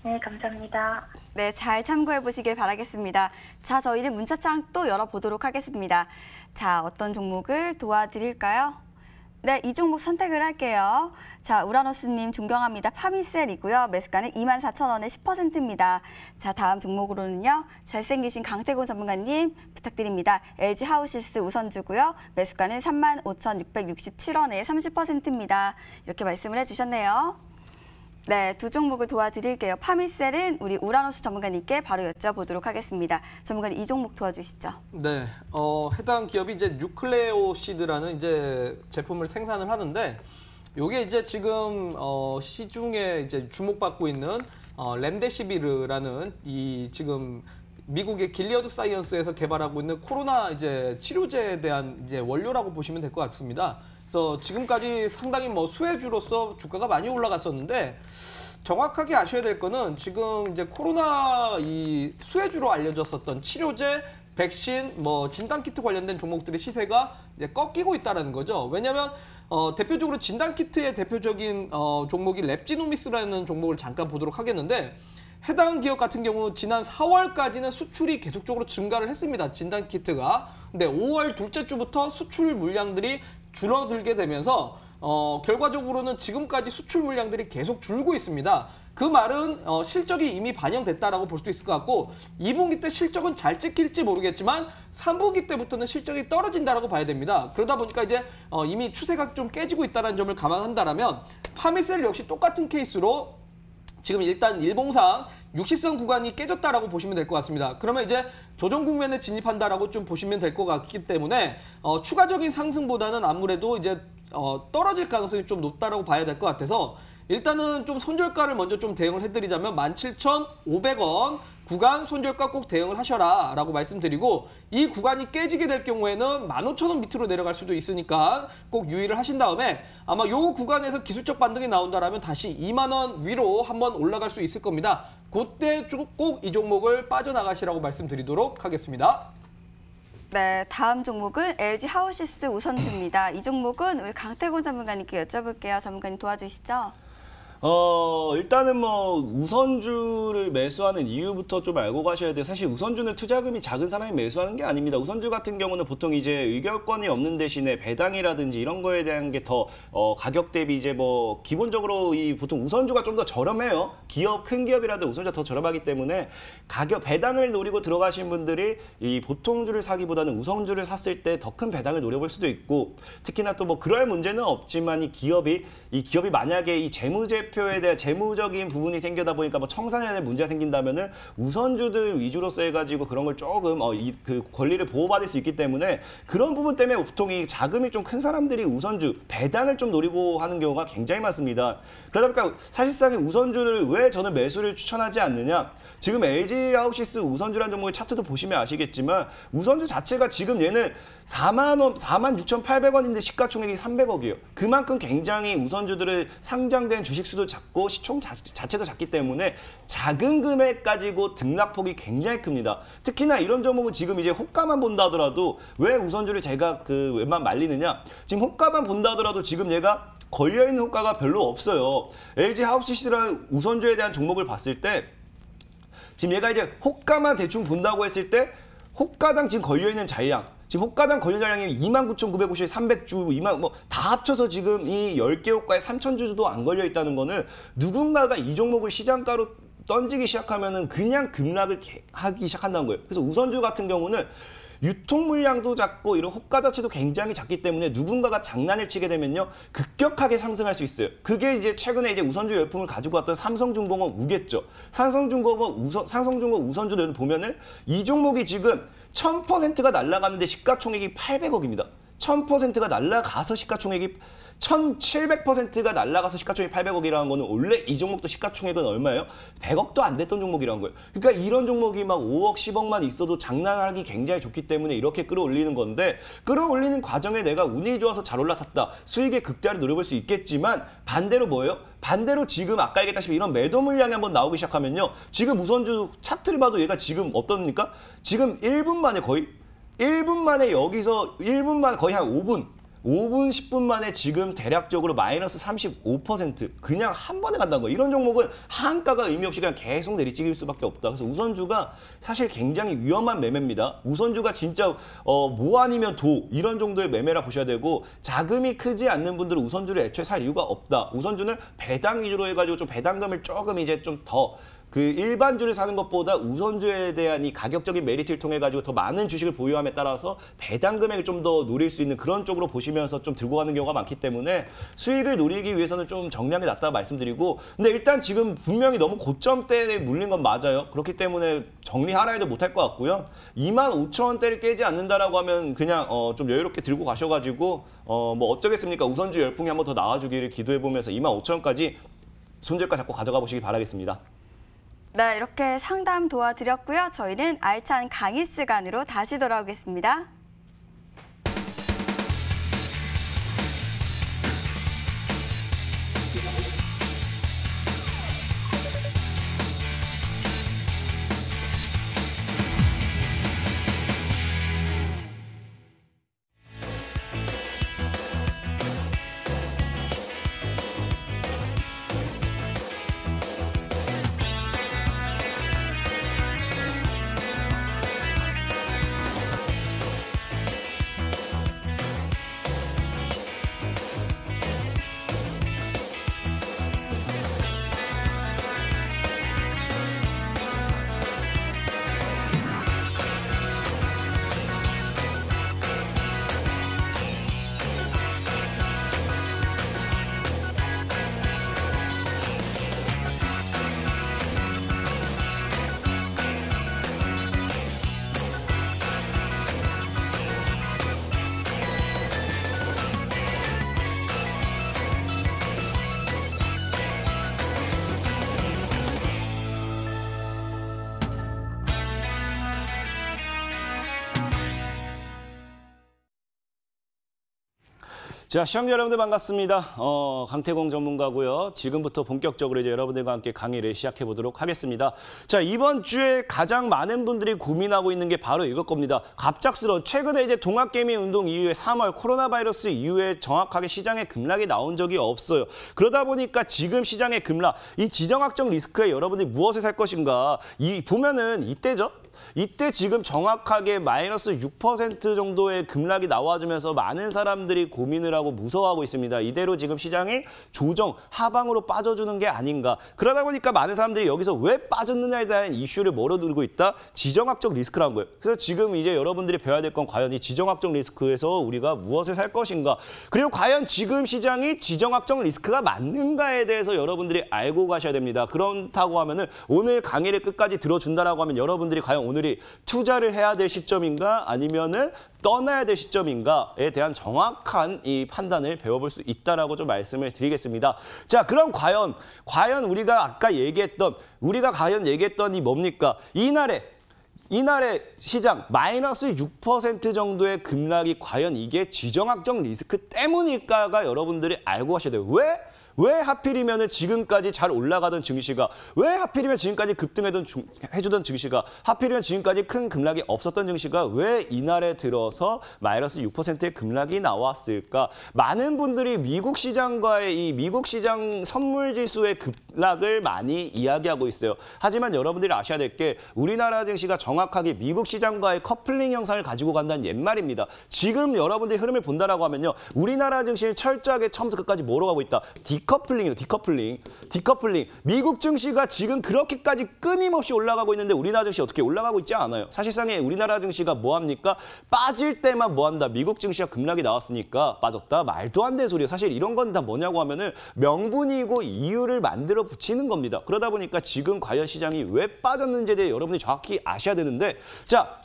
네, 감사합니다. 네, 잘 참고해 보시길 바라겠습니다. 자, 저희는 문자창 또 열어보도록 하겠습니다. 자, 어떤 종목을 도와드릴까요? 네, 이 종목 선택을 할게요. 자, 우라노스님 존경합니다. 파미셀이고요. 매수가는 24,000원에 10%입니다. 자, 다음 종목으로는요. 잘생기신 강태곤 전문가님 부탁드립니다. LG 하우시스 우선주고요. 매수가는 35,667원에 30%입니다. 이렇게 말씀을 해주셨네요. 네, 두 종목을 도와드릴게요. 파미셀은 우리 우라노스 전문가님께 바로 여쭤보도록 하겠습니다. 전문가님, 이 종목 도와주시죠. 네, 해당 기업이 이제 뉴클레오시드라는 이제 제품을 생산을 하는데, 요게 이제 지금 시중에 이제 주목받고 있는 렘데시비르라는 이 지금 미국의 길리어드 사이언스에서 개발하고 있는 코로나 이제 치료제에 대한 이제 원료라고 보시면 될 것 같습니다. 그래서 지금까지 상당히 뭐 수혜주로서 주가가 많이 올라갔었는데, 정확하게 아셔야 될 거는 지금 이제 코로나 이 수혜주로 알려졌었던 치료제, 백신, 뭐 진단키트 관련된 종목들의 시세가 이제 꺾이고 있다는 거죠. 왜냐하면 대표적으로 진단키트의 대표적인 종목이 랩지노미스라는 종목을 잠깐 보도록 하겠는데, 해당 기업 같은 경우 지난 4월까지는 수출이 계속적으로 증가를 했습니다. 진단키트가. 근데 5월 둘째 주부터 수출 물량들이 줄어들게 되면서 결과적으로는 지금까지 수출 물량들이 계속 줄고 있습니다. 그 말은 실적이 이미 반영됐다라고 볼 수 있을 것 같고, 2분기 때 실적은 잘 찍힐지 모르겠지만 3분기 때부터는 실적이 떨어진다라고 봐야 됩니다. 그러다 보니까 이제 이미 추세가 좀 깨지고 있다는 점을 감안한다라면 파미셀 역시 똑같은 케이스로 지금 일단 일봉상 60선 구간이 깨졌다라고 보시면 될 것 같습니다. 그러면 이제 조정 국면에 진입한다라고 좀 보시면 될 것 같기 때문에 추가적인 상승보다는 아무래도 이제 떨어질 가능성이 좀 높다라고 봐야 될 것 같아서, 일단은 좀 손절가를 먼저 좀 대응을 해드리자면 17,500원 구간 손절가 꼭 대응을 하셔라 라고 말씀드리고, 이 구간이 깨지게 될 경우에는 15,000원 밑으로 내려갈 수도 있으니까 꼭 유의를 하신 다음에, 아마 요 구간에서 기술적 반등이 나온다라면 다시 2만 원 위로 한번 올라갈 수 있을 겁니다. 그때 꼭 이 종목을 빠져나가시라고 말씀드리도록 하겠습니다. 네, 다음 종목은 LG 하우시스 우선주입니다. 이 종목은 우리 강태곤 전문가님께 여쭤볼게요. 전문가님 도와주시죠. 일단은 뭐 우선주를 매수하는 이유부터 좀 알고 가셔야 돼요. 사실 우선주는 투자금이 작은 사람이 매수하는 게 아닙니다. 우선주 같은 경우는 보통 이제 의결권이 없는 대신에 배당이라든지 이런 거에 대한 게 더 가격 대비 이제 뭐 기본적으로 이 보통 우선주가 좀 더 저렴해요. 큰 기업이라도 우선주가 더 저렴하기 때문에 배당을 노리고 들어가신 분들이 이 보통주를 사기보다는 우선주를 샀을 때 더 큰 배당을 노려볼 수도 있고, 특히나 또 뭐 그럴 문제는 없지만 이 기업이 만약에 이 재무제 비례대표에 대한 재무적인 부분이 생겨다 보니까 뭐 청산연에 문제가 생긴다면은 우선주들 위주로서 해가지고 그런 걸 조금 그 권리를 보호받을 수 있기 때문에 그런 부분 때문에 보통 이 자금이 좀 큰 사람들이 우선주 배당을 좀 노리고 하는 경우가 굉장히 많습니다. 그러다 보니까 사실상 우선주를 왜 저는 매수를 추천하지 않느냐? 지금 LG하우시스 우선주라는 종목의 차트도 보시면 아시겠지만 우선주 자체가 지금 얘는 46,800원인데 시가총액이 300억이에요. 그만큼 굉장히 우선주들의 상장된 주식수도 작고 시총 자체도 작기 때문에 작은 금액 가지고 등락폭이 굉장히 큽니다. 특히나 이런 종목은 지금 이제 호가만 본다 하더라도 왜 우선주를 제가 웬만 말리느냐? 지금 호가만 본다 하더라도 지금 얘가 걸려있는 호가가 별로 없어요. LG하우시스라는 우선주에 대한 종목을 봤을 때 지금 얘가 이제 호가만 대충 본다고 했을 때 호가당 지금 걸려있는 잔량 지금 호가당 걸린 잔량이 29,950에 300주, 다 합쳐서 지금 이 10개 호가에 3,000주도 안 걸려 있다는 거는 누군가가 이 종목을 시장가로 던지기 시작하면은 그냥 급락을 하기 시작한다는 거예요. 그래서 우선주 같은 경우는 유통 물량도 작고 이런 호가 자체도 굉장히 작기 때문에 누군가가 장난을 치게 되면요 급격하게 상승할 수 있어요. 그게 이제 최근에 이제 우선주 열풍을 가지고 왔던 삼성중공업 우겠죠. 삼성중공업 우선주들 보면은 이 종목이 지금 1000%가 날아가는데 시가총액이 800억입니다. 1000%가 날아가서 시가총액이 1700%가 날아가서 시가총액 800억이라는 거는 원래 이 종목도 시가총액은 얼마예요? 100억도 안 됐던 종목이라는 거예요. 그러니까 이런 종목이 막 5억, 10억만 있어도 장난하기 굉장히 좋기 때문에 이렇게 끌어올리는 건데 끌어올리는 과정에 내가 운이 좋아서 잘 올라탔다. 수익의 극대화를 노려볼 수 있겠지만 반대로 뭐예요? 반대로 지금 아까 얘기했다시피 이런 매도 물량이 한번 나오기 시작하면요. 지금 우선주 차트를 봐도 얘가 지금 어떻습니까? 지금 1분 만에 거의 1분 만에 여기서 1분 만에 거의 한 5분, 10분 만에 지금 대략적으로 마이너스 35% 그냥 한 번에 간다는 거예요. 이런 종목은 한가가 의미 없이 그냥 계속 내리찍일 수밖에 없다. 그래서 우선주가 사실 굉장히 위험한 매매입니다. 우선주가 진짜 뭐 아니면 도 이런 정도의 매매라 보셔야 되고 자금이 크지 않는 분들은 우선주를 애초에 살 이유가 없다. 우선주는 배당 위주로 해가지고 좀 배당금을 조금 이제 좀 더 일반주를 사는 것보다 우선주에 대한 이 가격적인 메리트를 통해 가지고 더 많은 주식을 보유함에 따라서 배당 금액을 좀 더 노릴 수 있는 그런 쪽으로 보시면서 좀 들고 가는 경우가 많기 때문에 수익을 노리기 위해서는 좀 정량이 낫다고 말씀드리고 근데 일단 지금 분명히 너무 고점대에 물린 건 맞아요. 그렇기 때문에 정리하라 해도 못할 것 같고요. 25,000원대를 깨지 않는다라고 하면 그냥 좀 여유롭게 들고 가셔가지고 뭐 어쩌겠습니까? 우선주 열풍이 한번 더 나와주기를 기도해보면서 25,000원까지 손절가 잡고 가져가 보시기 바라겠습니다. 네, 이렇게 상담 도와드렸고요. 저희는 알찬 강의 시간으로 다시 돌아오겠습니다. 자, 시청자 여러분들 반갑습니다. 강태공 전문가고요. 지금부터 본격적으로 이제 여러분들과 함께 강의를 시작해 보도록 하겠습니다. 자, 이번 주에 가장 많은 분들이 고민하고 있는 게 바로 이것 겁니다. 갑작스러운 최근에 이제 동학개미 운동 이후에 3월 코로나 바이러스 이후에 정확하게 시장에 급락이 나온 적이 없어요. 그러다 보니까 지금 시장의 급락, 이 지정학적 리스크에 여러분들이 무엇을 살 것인가? 보면은 이때죠. 이때 지금 정확하게 마이너스 6% 정도의 급락이 나와주면서 많은 사람들이 고민을 하고 무서워하고 있습니다. 이대로 지금 시장이 조정, 하방으로 빠져주는 게 아닌가. 그러다 보니까 많은 사람들이 여기서 왜 빠졌느냐에 대한 이슈를 몰아들고 있다. 지정학적 리스크라는 거예요. 그래서 지금 이제 여러분들이 배워야 될 건 과연 이 지정학적 리스크에서 우리가 무엇을 살 것인가. 그리고 과연 지금 시장이 지정학적 리스크가 맞는가에 대해서 여러분들이 알고 가셔야 됩니다. 그렇다고 하면은 오늘 강의를 끝까지 들어준다라고 하면 여러분들이 과연 오늘이 투자를 해야 될 시점인가 아니면은 떠나야 될 시점인가에 대한 정확한 이 판단을 배워볼 수 있다라고 좀 말씀을 드리겠습니다. 자, 그럼 과연 우리가 아까 얘기했던 이 뭡니까? 이날의 시장 마이너스 6% 정도의 급락이 과연 이게 지정학적 리스크 때문일까가 여러분들이 알고 가셔야 돼요. 왜 하필이면 지금까지 잘 올라가던 증시가, 왜 하필이면 지금까지 해주던 증시가, 하필이면 지금까지 큰 급락이 없었던 증시가 왜 이날에 들어서 마이너스 6%의 급락이 나왔을까? 많은 분들이 미국 시장과의 이 미국 시장 선물 지수의 급락을 많이 이야기하고 있어요. 하지만 여러분들이 아셔야 될 게 우리나라 증시가 정확하게 미국 시장과의 커플링 형상을 가지고 간다는 옛말입니다. 지금 여러분들이 흐름을 본다라고 하면요. 우리나라 증시는 철저하게 처음부터 끝까지 뭐로 가고 있다? 디커플링이에요. 디커플링. 미국 증시가 지금 그렇게까지 끊임없이 올라가고 있는데 우리나라 증시 어떻게 올라가고 있지 않아요. 사실상에 우리나라 증시가 뭐합니까? 빠질 때만 뭐한다. 미국 증시가 급락이 나왔으니까 빠졌다. 말도 안 되는 소리예요. 사실 이런 건 다 뭐냐고 하면은 명분이고 이유를 만들어 붙이는 겁니다. 그러다 보니까 지금 과연 시장이 왜 빠졌는지에 대해 여러분이 정확히 아셔야 되는데, 자,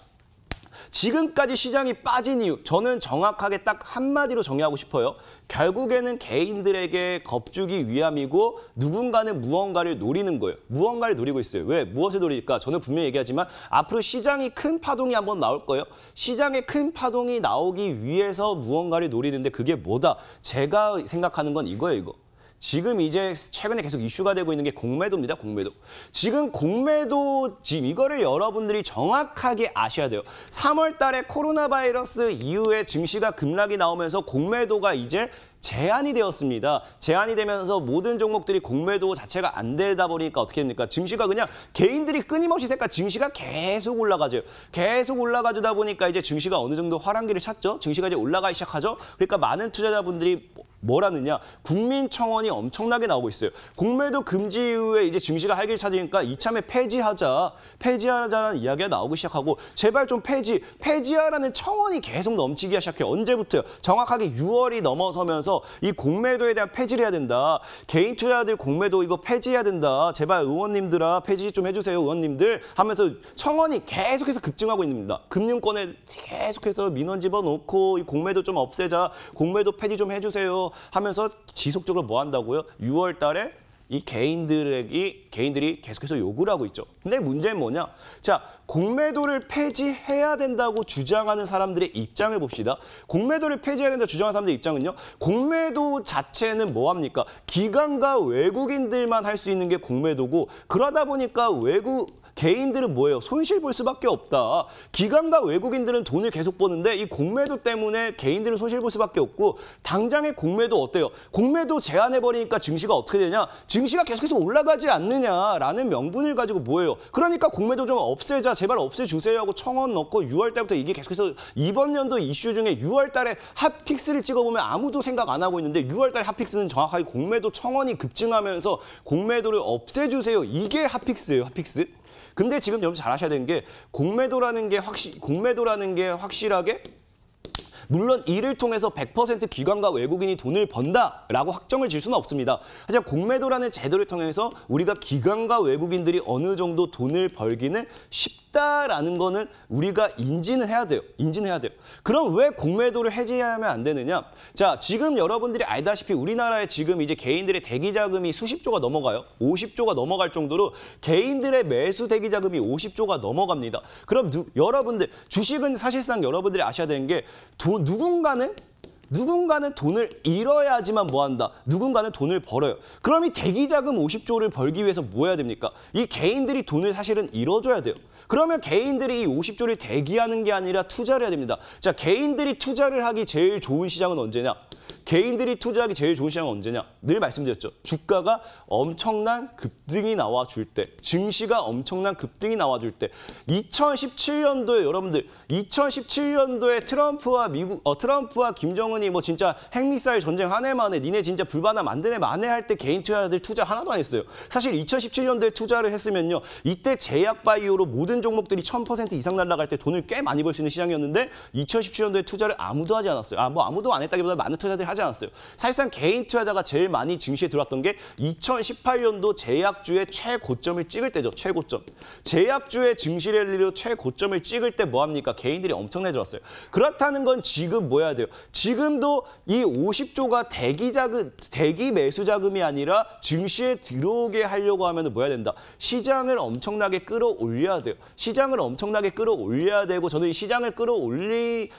지금까지 시장이 빠진 이유, 저는 정확하게 딱 한마디로 정의하고 싶어요. 결국에는 개인들에게 겁주기 위함이고 누군가는 무언가를 노리는 거예요. 무언가를 노리고 있어요. 왜? 무엇을 노릴까? 저는 분명히 얘기하지만 앞으로 시장이 큰 파동이 한번 나올 거예요. 시장에 큰 파동이 나오기 위해서 무언가를 노리는데 그게 뭐다? 제가 생각하는 건 이거예요, 이거. 지금 이제 최근에 계속 이슈가 되고 있는 게 공매도입니다. 공매도. 지금 이거를 여러분들이 정확하게 아셔야 돼요. 3월 달에 코로나 바이러스 이후에 증시가 급락이 나오면서 공매도가 이제 제한이 되었습니다. 제한이 되면서 모든 종목들이 공매도 자체가 안 되다 보니까 어떻게 됩니까? 증시가 그냥 개인들이 끊임없이 증시가 계속 올라가죠. 계속 올라가주다 보니까 이제 증시가 어느 정도 화랑기를 찾죠. 증시가 이제 올라가기 시작하죠. 그러니까 많은 투자자분들이 뭐라느냐? 국민청원이 엄청나게 나오고 있어요. 공매도 금지 이후에 이제 증시가 활기를 찾으니까 이참에 폐지하자는 이야기가 나오기 시작하고 제발 좀 폐지하라는 청원이 계속 넘치기 시작해요. 언제부터요? 정확하게 6월이 넘어서면서 이 공매도에 대한 폐지를 해야 된다. 개인 투자자들 공매도 이거 폐지해야 된다. 제발 의원님들아 폐지 좀 해주세요. 의원님들 하면서 청원이 계속해서 급증하고 있습니다. 금융권에 계속해서 민원 집어넣고 이 공매도 좀 없애자. 공매도 폐지 좀 해주세요. 하면서 지속적으로 뭐 한다고요? 6월 달에 이 개인들이 계속해서 요구를 하고 있죠. 근데 문제는 뭐냐? 자, 공매도를 폐지해야 된다고 주장하는 사람들의 입장을 봅시다. 공매도를 폐지해야 된다고 주장하는 사람들의 입장은요. 공매도 자체는 뭐합니까? 기관과 외국인들만 할 수 있는 게 공매도고 그러다 보니까 개인들은 뭐예요? 손실 볼 수밖에 없다. 기관과 외국인들은 돈을 계속 버는데 이 공매도 때문에 개인들은 손실 볼 수밖에 없고 당장의 공매도 어때요? 공매도 제한해버리니까 증시가 어떻게 되냐? 증시가 계속해서 올라가지 않느냐라는 명분을 가지고 뭐예요? 그러니까 공매도 좀 없애자. 제발 없애주세요 하고 청원 넣고 6월 달부터 이게 계속해서 이번 연도 이슈 중에 6월 달에 핫픽스를 찍어보면 아무도 생각 안 하고 있는데 6월 달 핫픽스는 정확하게 공매도 청원이 급증하면서 공매도를 없애주세요. 이게 핫픽스예요. 핫픽스. 근데 지금 여러분 잘 아셔야 되는 게 공매도라는 게 확실하게 물론 이를 통해서 100% 기관과 외국인이 돈을 번다라고 확정을 질 수는 없습니다. 하지만 공매도라는 제도를 통해서 우리가 기관과 외국인들이 어느 정도 돈을 벌기는 쉽다라는 거는 우리가 인지는 해야 돼요. 그럼 왜 공매도를 해지하면 안 되느냐? 자, 지금 여러분들이 알다시피 우리나라에 지금 이제 개인들의 대기자금이 수십조가 넘어가요. 50조가 넘어갈 정도로 개인들의 매수 대기자금이 50조가 넘어갑니다. 그럼 여러분들 주식은 사실상 여러분들이 아셔야 되는 게 누군가는 돈을 잃어야지만 뭐한다. 누군가는 돈을 벌어요. 그럼 이 대기자금 50조를 벌기 위해서 뭐 해야 됩니까? 이 개인들이 돈을 사실은 잃어줘야 돼요. 그러면 개인들이 이 50조를 대기하는 게 아니라 투자를 해야 됩니다. 자, 개인들이 투자를 하기 제일 좋은 시장은 언제냐? 개인들이 투자하기 제일 좋은 시장은 언제냐? 늘 말씀드렸죠. 주가가 엄청난 급등이 나와줄 때, 증시가 엄청난 급등이 나와줄 때, 2017년도에 여러분들, 2017년도에 트럼프와 김정은이 뭐 진짜 핵미사일 전쟁 한 해 만에 니네 진짜 불바다 만드네 만에 할 때 개인 투자자들 투자 하나도 안 했어요. 사실 2017년도에 투자를 했으면요. 이때 제약바이오로 모든 종목들이 1000% 이상 날아갈 때 돈을 꽤 많이 벌 수 있는 시장이었는데 2017년도에 투자를 아무도 하지 않았어요. 아무도 안 했다기보다 많은 투자들이 하지 않았어요. 사실상 개인 투자자가 제일 많이 증시에 들어왔던 게 2018년도 제약주의 최고점을 찍을 때죠. 최고점. 제약주의 증시 랠리로 최고점을 찍을 때 뭐합니까? 개인들이 엄청나게 들어왔어요. 그렇다는 건 지금 뭐 해야 돼요? 지금도 이 50조가 대기 매수 자금이 아니라 증시에 들어오게 하려고 하면 뭐 해야 된다? 시장을 엄청나게 끌어올려야 돼요. 시장을 엄청나게 끌어올려야 되고 저는 이 시장을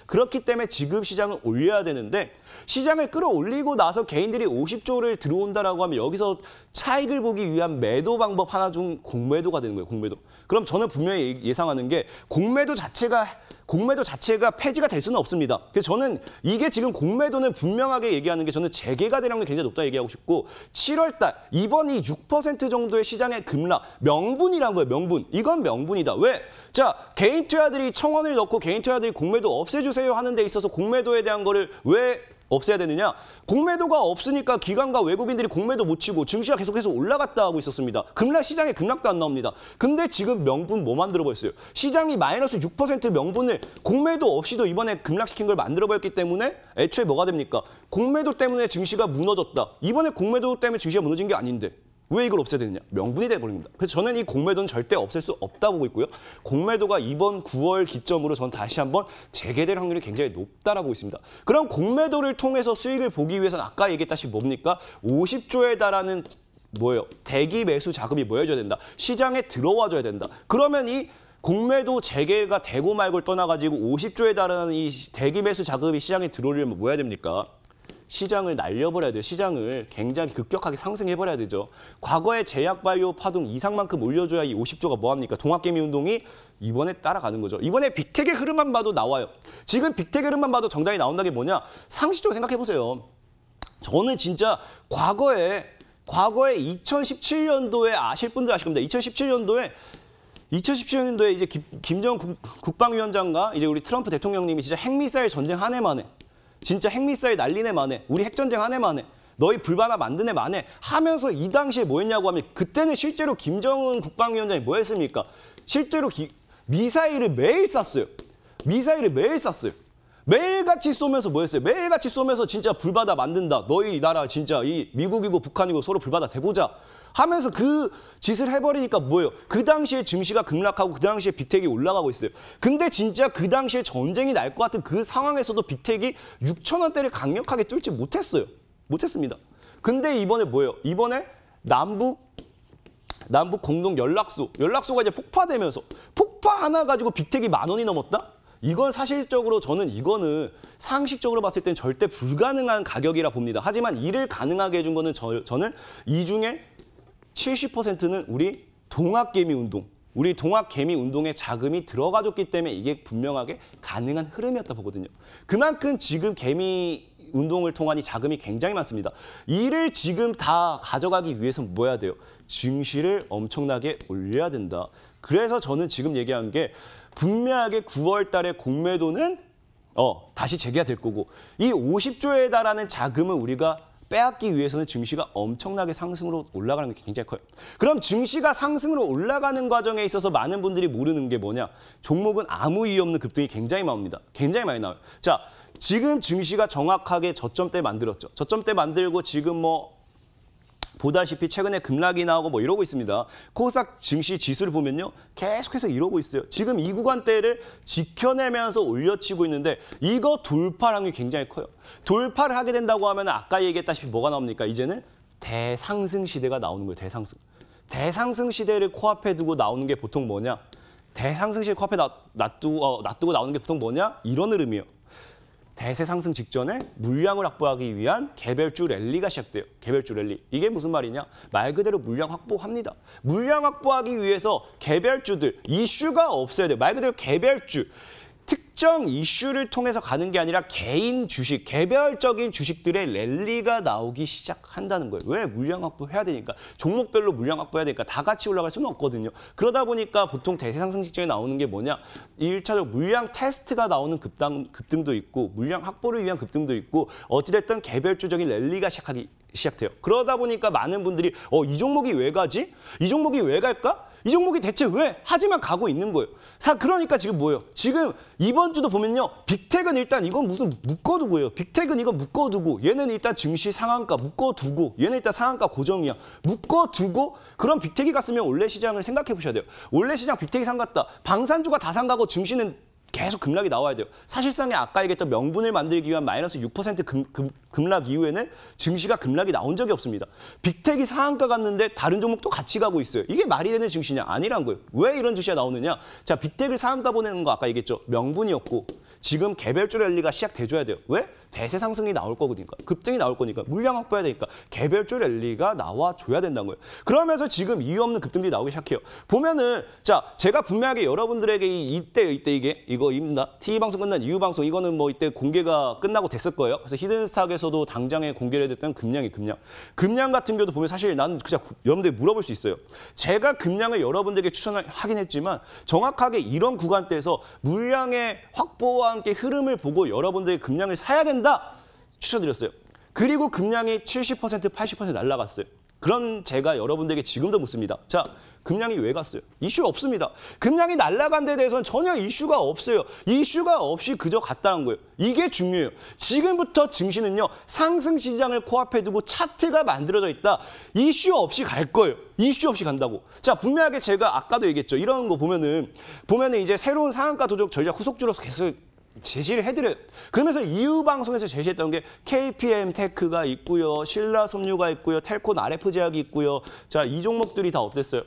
그렇기 때문에 지금 시장을 올려야 되는데 시장을 끌어올리고 나서 개인들이 50조를 들어온다라고 하면 여기서 차익을 보기 위한 매도 방법 하나 중 공매도가 되는 거예요. 공매도. 그럼 저는 분명히 예상하는 게 공매도 자체가 폐지가 될 수는 없습니다. 그래서 저는 이게 지금 공매도는 분명하게 얘기하는 게 저는 재개가 되는 게 굉장히 높다 얘기하고 싶고 7월 달 이번이 6% 정도의 시장의 급락 명분이란 거예요. 명분. 이건 명분이다. 왜? 자, 개인 투자들이 청원을 넣고 개인 투자들이 공매도 없애주세요 하는 데 있어서 공매도에 대한 거를 왜 없애야 되느냐? 공매도가 없으니까 기관과 외국인들이 공매도 못 치고 증시가 계속해서 올라갔다 하고 있었습니다. 시장에 급락도 안 나옵니다. 근데 지금 명분 뭐 만들어버렸어요? 시장이 마이너스 6% 명분을 공매도 없이도 이번에 급락시킨 걸 만들어버렸기 때문에 애초에 뭐가 됩니까? 공매도 때문에 증시가 무너졌다. 이번에 공매도 때문에 증시가 무너진 게 아닌데. 왜 이걸 없애야 되느냐? 명분이 돼버립니다. 그래서 저는 이 공매도는 절대 없앨 수 없다고 보고 있고요. 공매도가 이번 9월 기점으로 전 다시 한번 재개될 확률이 굉장히 높다라고 보고 있습니다. 그럼 공매도를 통해서 수익을 보기 위해서는 아까 얘기했다시피 뭡니까? 50조에 달하는 뭐예요? 대기 매수 자금이 뭐 해줘야 된다? 시장에 들어와줘야 된다. 그러면 이 공매도 재개가 되고 말고를 떠나가지고 50조에 달하는 이 대기 매수 자금이 시장에 들어오려면 뭐 해야 됩니까? 시장을 날려버려야 돼요. 시장을 굉장히 급격하게 상승해버려야 되죠. 과거에 제약바이오 파동 이상만큼 올려줘야 이 50조가 뭐합니까? 동학개미 운동이 이번에 따라가는 거죠. 이번에 빅텍의 흐름만 봐도 나와요. 지금 빅텍의 흐름만 봐도 정답이 나온다는 게 뭐냐? 상식적으로 생각해보세요. 저는 진짜 과거에 2017년도에 아실 분들 아실 겁니다. 2017년도에 이제 김정은 국방위원장과 이제 우리 트럼프 대통령님이 진짜 핵미사일 전쟁 한 해 만에 진짜 핵미사일 날리네 만에 우리 핵전쟁 한 해 만에 너희 불바다 만드네 만에 하면서 이 당시에 뭐 했냐고 하면 그때는 실제로 김정은 국방위원장이 뭐 했습니까? 실제로 미사일을 매일 쐈어요. 미사일을 매일 쐈어요. 매일같이 쏘면서 뭐 했어요? 매일같이 쏘면서 진짜 불바다 만든다. 너희 나라 진짜 이 미국이고 북한이고 서로 불바다 대보자. 하면서 그 짓을 해버리니까 뭐예요? 그 당시에 증시가 급락하고 그 당시에 빅텍이 올라가고 있어요. 근데 진짜 그 당시에 전쟁이 날 것 같은 그 상황에서도 빅텍이 6,000원대를 강력하게 뚫지 못했어요. 못했습니다. 근데 이번에 뭐예요? 이번에 남북 공동 연락소가 이제 폭파되면서 폭파 하나 가지고 빅텍이 10,000원이 넘었다? 이건 사실적으로 저는 이거는 상식적으로 봤을 땐 절대 불가능한 가격이라 봅니다. 하지만 이를 가능하게 해준 거는 저는 이 중에 70%는 우리 동학개미 운동에 자금이 들어가줬기 때문에 이게 분명하게 가능한 흐름이었다 보거든요. 그만큼 지금 개미 운동을 통한 이 자금이 굉장히 많습니다. 이를 지금 다 가져가기 위해서는 뭐 해야 돼요? 증시를 엄청나게 올려야 된다. 그래서 저는 지금 얘기한 게 분명하게 9월 달에 공매도는 다시 재개가 될 거고 이 50조에 달하는 자금을 우리가 빼앗기 위해서는 증시가 엄청나게 상승으로 올라가는 게 굉장히 커요. 그럼 증시가 상승으로 올라가는 과정에 있어서 많은 분들이 모르는 게 뭐냐? 종목은 아무 이유 없는 급등이 굉장히 나옵니다. 굉장히 많이 나와요. 자, 지금 증시가 정확하게 저점대 만들었죠. 저점대 만들고 지금 뭐 보다시피 최근에 급락이 나오고 뭐 이러고 있습니다. 코스닥 증시 지수를 보면요. 계속해서 이러고 있어요. 지금 이 구간대를 지켜내면서 올려치고 있는데 이거 돌파 확률이 굉장히 커요. 돌파를 하게 된다고 하면 아까 얘기했다시피 뭐가 나옵니까? 이제는 대상승 시대가 나오는 거예요. 대상승. 대상승 시대를 코앞에 두고 나오는 게 보통 뭐냐? 대상승 시대 코앞에 놔두고 나오는 게 보통 뭐냐? 이런 흐름이에요. 대세 상승 직전에 물량을 확보하기 위한 개별주 랠리가 시작돼요. 개별주 랠리. 이게 무슨 말이냐? 말 그대로 물량 확보합니다. 물량 확보하기 위해서 개별주들, 이슈가 없어야 돼요. 말 그대로 개별주. 특정 이슈를 통해서 가는 게 아니라 개인 주식, 개별적인 주식들의 랠리가 나오기 시작한다는 거예요. 왜? 물량 확보해야 되니까. 종목별로 물량 확보해야 되니까 다 같이 올라갈 수는 없거든요. 그러다 보니까 보통 대세 상승 직전에 나오는 게 뭐냐? 1차적 물량 테스트가 나오는 급등도 있고 물량 확보를 위한 급등도 있고 어찌됐든 개별주적인 랠리가 시작돼요. 그러다 보니까 많은 분들이 이 종목이 왜 가지? 이 종목이 왜 갈까? 이 종목이 대체 왜? 하지만 가고 있는 거예요. 그러니까 지금 뭐예요? 지금 이번 주도 보면요. 빅텍은 일단 이건 무슨 묶어두고요. 빅텍은 이거 묶어두고 얘는 일단 증시 상한가 묶어두고 얘는 일단 상한가 고정이야. 묶어두고 그럼 빅텍이 갔으면 원래 시장을 생각해 보셔야 돼요. 원래 시장 빅텍이 상갔다. 방산주가 다 상가고 증시는 계속 급락이 나와야 돼요. 사실상에 아까 얘기했던 명분을 만들기 위한 마이너스 6% 급락 이후에는 증시가 급락이 나온 적이 없습니다. 빅텍이 상한가 갔는데 다른 종목도 같이 가고 있어요. 이게 말이 되는 증시냐? 아니란 거예요. 왜 이런 증시가 나오느냐? 자, 빅텍을 상한가 보내는 거 아까 얘기했죠. 명분이었고 지금 개별주 랠리가 시작돼줘야 돼요. 왜? 대세 상승이 나올 거거든요. 급등이 나올 거니까 물량 확보해야 되니까 개별주 랠리가 나와줘야 된다는 거예요. 그러면서 지금 이유 없는 급등들이 나오기 시작해요. 보면은 자 제가 분명하게 여러분들에게 이때 이거입니다. TV 방송 끝난 이후 방송 이거는 뭐 이때 공개가 끝나고 됐을 거예요. 그래서 히든스탁에서도 당장에 공개를 해줬던 금량 같은 경우도 보면 사실 나는 그냥 여러분들이 물어볼 수 있어요. 제가 금량을 여러분들에게 추천하긴 했지만 정확하게 이런 구간대에서 물량의 확보와 함께 흐름을 보고 여러분들이 금량을 사야 된다. 추천드렸어요. 그리고 금량이 70%, 80% 날라갔어요. 그런 제가 여러분들에게 지금도 묻습니다. 자, 금량이 왜 갔어요? 이슈 없습니다. 금량이 날아간 데 대해서는 전혀 이슈가 없어요. 이슈가 없이 그저 갔다는 거예요. 이게 중요해요. 지금부터 증시는요. 상승 시장을 코앞에 두고 차트가 만들어져 있다. 이슈 없이 갈 거예요. 이슈 없이 간다고. 자, 분명하게 제가 아까도 얘기했죠. 이런 거 보면은 이제 새로운 상한가 도적 전략 후속주로서 계속 제시를 해드려요. 그러면서 이후 방송에서 제시했던 게 KPM 테크가 있고요. 신라섬유가 있고요. 텔콘 RF제약이 있고요. 자, 이 종목들이 다 어땠어요?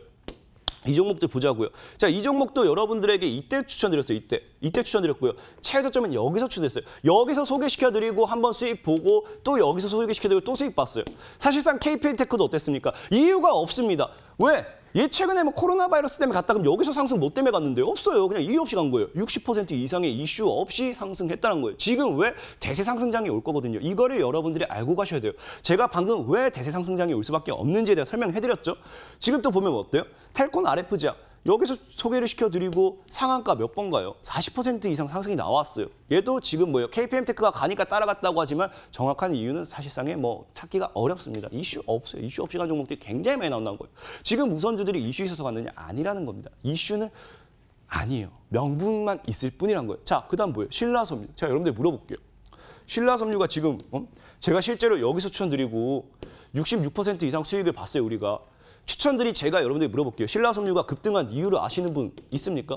이 종목들 보자고요. 자, 이 종목도 여러분들에게 이때 추천드렸어요. 이때 추천드렸고요. 최저점은 여기서 추천드렸어요. 여기서 소개시켜드리고 한번 수익 보고 또 여기서 소개시켜드리고 또 수익 봤어요. 사실상 KPM 테크도 어땠습니까? 이유가 없습니다. 왜? 얘 최근에 뭐 코로나 바이러스 때문에 갔다 그럼 여기서 상승 뭐 때문에 갔는데요? 없어요. 그냥 이유 없이 간 거예요. 60% 이상의 이슈 없이 상승했다는 거예요. 지금 왜 대세 상승장이 올 거거든요. 이거를 여러분들이 알고 가셔야 돼요. 제가 방금 왜 대세 상승장이 올 수밖에 없는지에 대해 설명해드렸죠. 지금 또 보면 어때요? 텔콘 RF제약. 여기서 소개를 시켜드리고 상한가 몇 번 가요? 40% 이상 상승이 나왔어요. 얘도 지금 뭐예요? KPM테크가 가니까 따라갔다고 하지만 정확한 이유는 사실상에 뭐 찾기가 어렵습니다. 이슈 없어요. 이슈 없이 간 종목들이 굉장히 많이 나온다는 거예요. 지금 우선주들이 이슈 있어서 갔느냐? 아니라는 겁니다. 이슈는 아니에요. 명분만 있을 뿐이란 거예요. 자, 그 다음 뭐예요? 신라섬유. 제가 여러분들 물어볼게요. 신라섬유가 지금 제가 실제로 여기서 추천드리고 66% 이상 수익을 봤어요. 우리가. 추천들이 제가 여러분들이 물어볼게요. 신라섬유가 급등한 이유를 아시는 분 있습니까?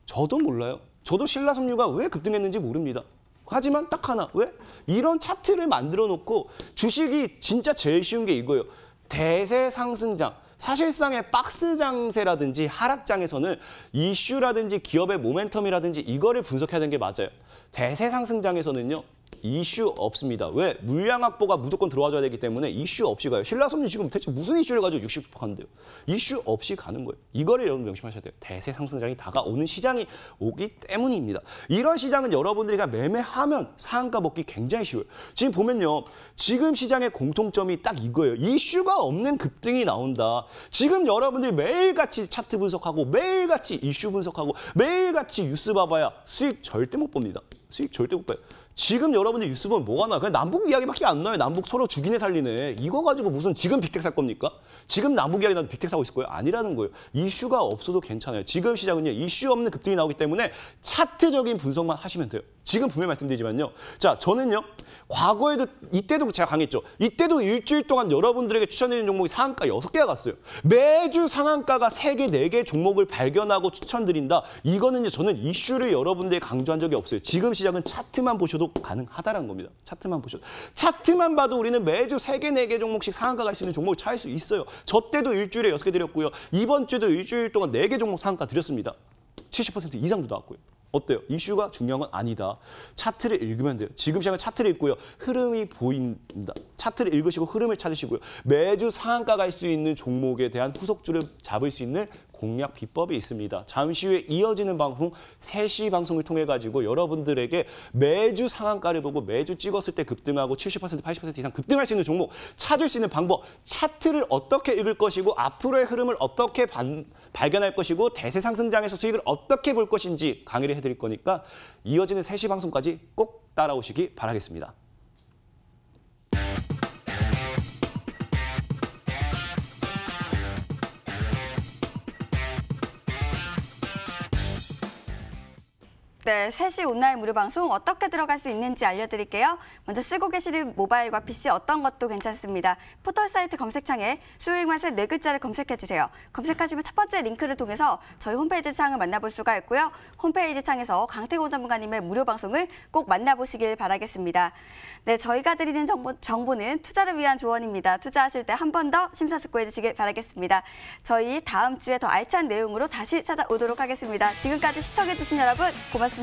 저도 몰라요. 저도 신라섬유가 왜 급등했는지 모릅니다. 하지만 딱 하나. 왜? 이런 차트를 만들어 놓고 주식이 진짜 제일 쉬운 게 이거예요. 대세 상승장. 사실상의 박스 장세라든지 하락장에서는 이슈라든지 기업의 모멘텀이라든지 이거를 분석해야 되는 게 맞아요. 대세 상승장에서는요. 이슈 없습니다. 왜? 물량 확보가 무조건 들어와줘야 되기 때문에 이슈 없이 가요. 신라섬유 지금 대체 무슨 이슈를 가지고 60% 가는데요? 이슈 없이 가는 거예요. 이거를 여러분 명심하셔야 돼요. 대세 상승장이 다가오는 시장이 오기 때문입니다. 이런 시장은 여러분들이 그냥 매매하면 상한가 먹기 굉장히 쉬워요. 지금 보면요. 지금 시장의 공통점이 딱 이거예요. 이슈가 없는 급등이 나온다. 지금 여러분들이 매일같이 차트 분석하고 매일같이 이슈 분석하고 매일같이 뉴스 봐봐야 수익 절대 못 봅니다. 수익 절대 못 봐요. 지금 여러분들 뉴스 보면 뭐가 나와요? 그냥 남북 이야기밖에 안 나와요. 남북 서로 죽이네 살리네. 이거 가지고 무슨 지금 빅텍 살 겁니까? 지금 남북 이야기 나도 빅텍 사고 있을 거예요? 아니라는 거예요. 이슈가 없어도 괜찮아요. 지금 시장은요. 이슈 없는 급등이 나오기 때문에 차트적인 분석만 하시면 돼요. 지금 분명히 말씀드리지만요. 자, 저는요. 과거에도 이때도 제가 강했죠. 이때도 일주일 동안 여러분들에게 추천드리는 종목이 상한가 6개가 갔어요. 매주 상한가가 3개, 4개 종목을 발견하고 추천드린다. 이거는요. 저는 이슈를 여러분들에게 강조한 적이 없어요. 지금 시장은 차트만 보셔도 가능하다는 겁니다. 차트만 보셔도. 차트만 봐도 우리는 매주 3개, 4개 종목씩 상한가 갈 수 있는 종목을 찾을 수 있어요. 저 때도 일주일에 6개 드렸고요. 이번 주에도 일주일 동안 4개 종목 상한가 드렸습니다. 70% 이상도 나왔고요. 어때요? 이슈가 중요한 건 아니다. 차트를 읽으면 돼요. 지금 시장은 차트를 읽고요. 흐름이 보인다. 차트를 읽으시고 흐름을 찾으시고요. 매주 상한가 갈 수 있는 종목에 대한 후속주를 잡을 수 있는 공략 비법이 있습니다. 잠시 후에 이어지는 방송 3시 방송을 통해 가지고 여러분들에게 매주 상한가를 보고 매주 찍었을 때 급등하고 70%, 80% 이상 급등할 수 있는 종목 찾을 수 있는 방법, 차트를 어떻게 읽을 것이고 앞으로의 흐름을 어떻게 발견할 것이고 대세 상승장에서 수익을 어떻게 볼 것인지 강의를 해드릴 거니까 이어지는 3시 방송까지 꼭 따라오시기 바라겠습니다. 네, 3시 온라인 무료 방송 어떻게 들어갈 수 있는지 알려드릴게요. 먼저 쓰고 계시는 모바일과 PC 어떤 것도 괜찮습니다. 포털 사이트 검색창에 수익 맛을 4글자를 검색해주세요. 검색하시면 첫 번째 링크를 통해서 저희 홈페이지 창을 만나볼 수가 있고요. 홈페이지 창에서 강태곤 전문가님의 무료 방송을 꼭 만나보시길 바라겠습니다. 네, 저희가 드리는 정보는 투자를 위한 조언입니다. 투자하실 때 한 번 더 심사숙고해 주시길 바라겠습니다. 저희 다음 주에 더 알찬 내용으로 다시 찾아오도록 하겠습니다. 지금까지 시청해주신 여러분 고맙습니다.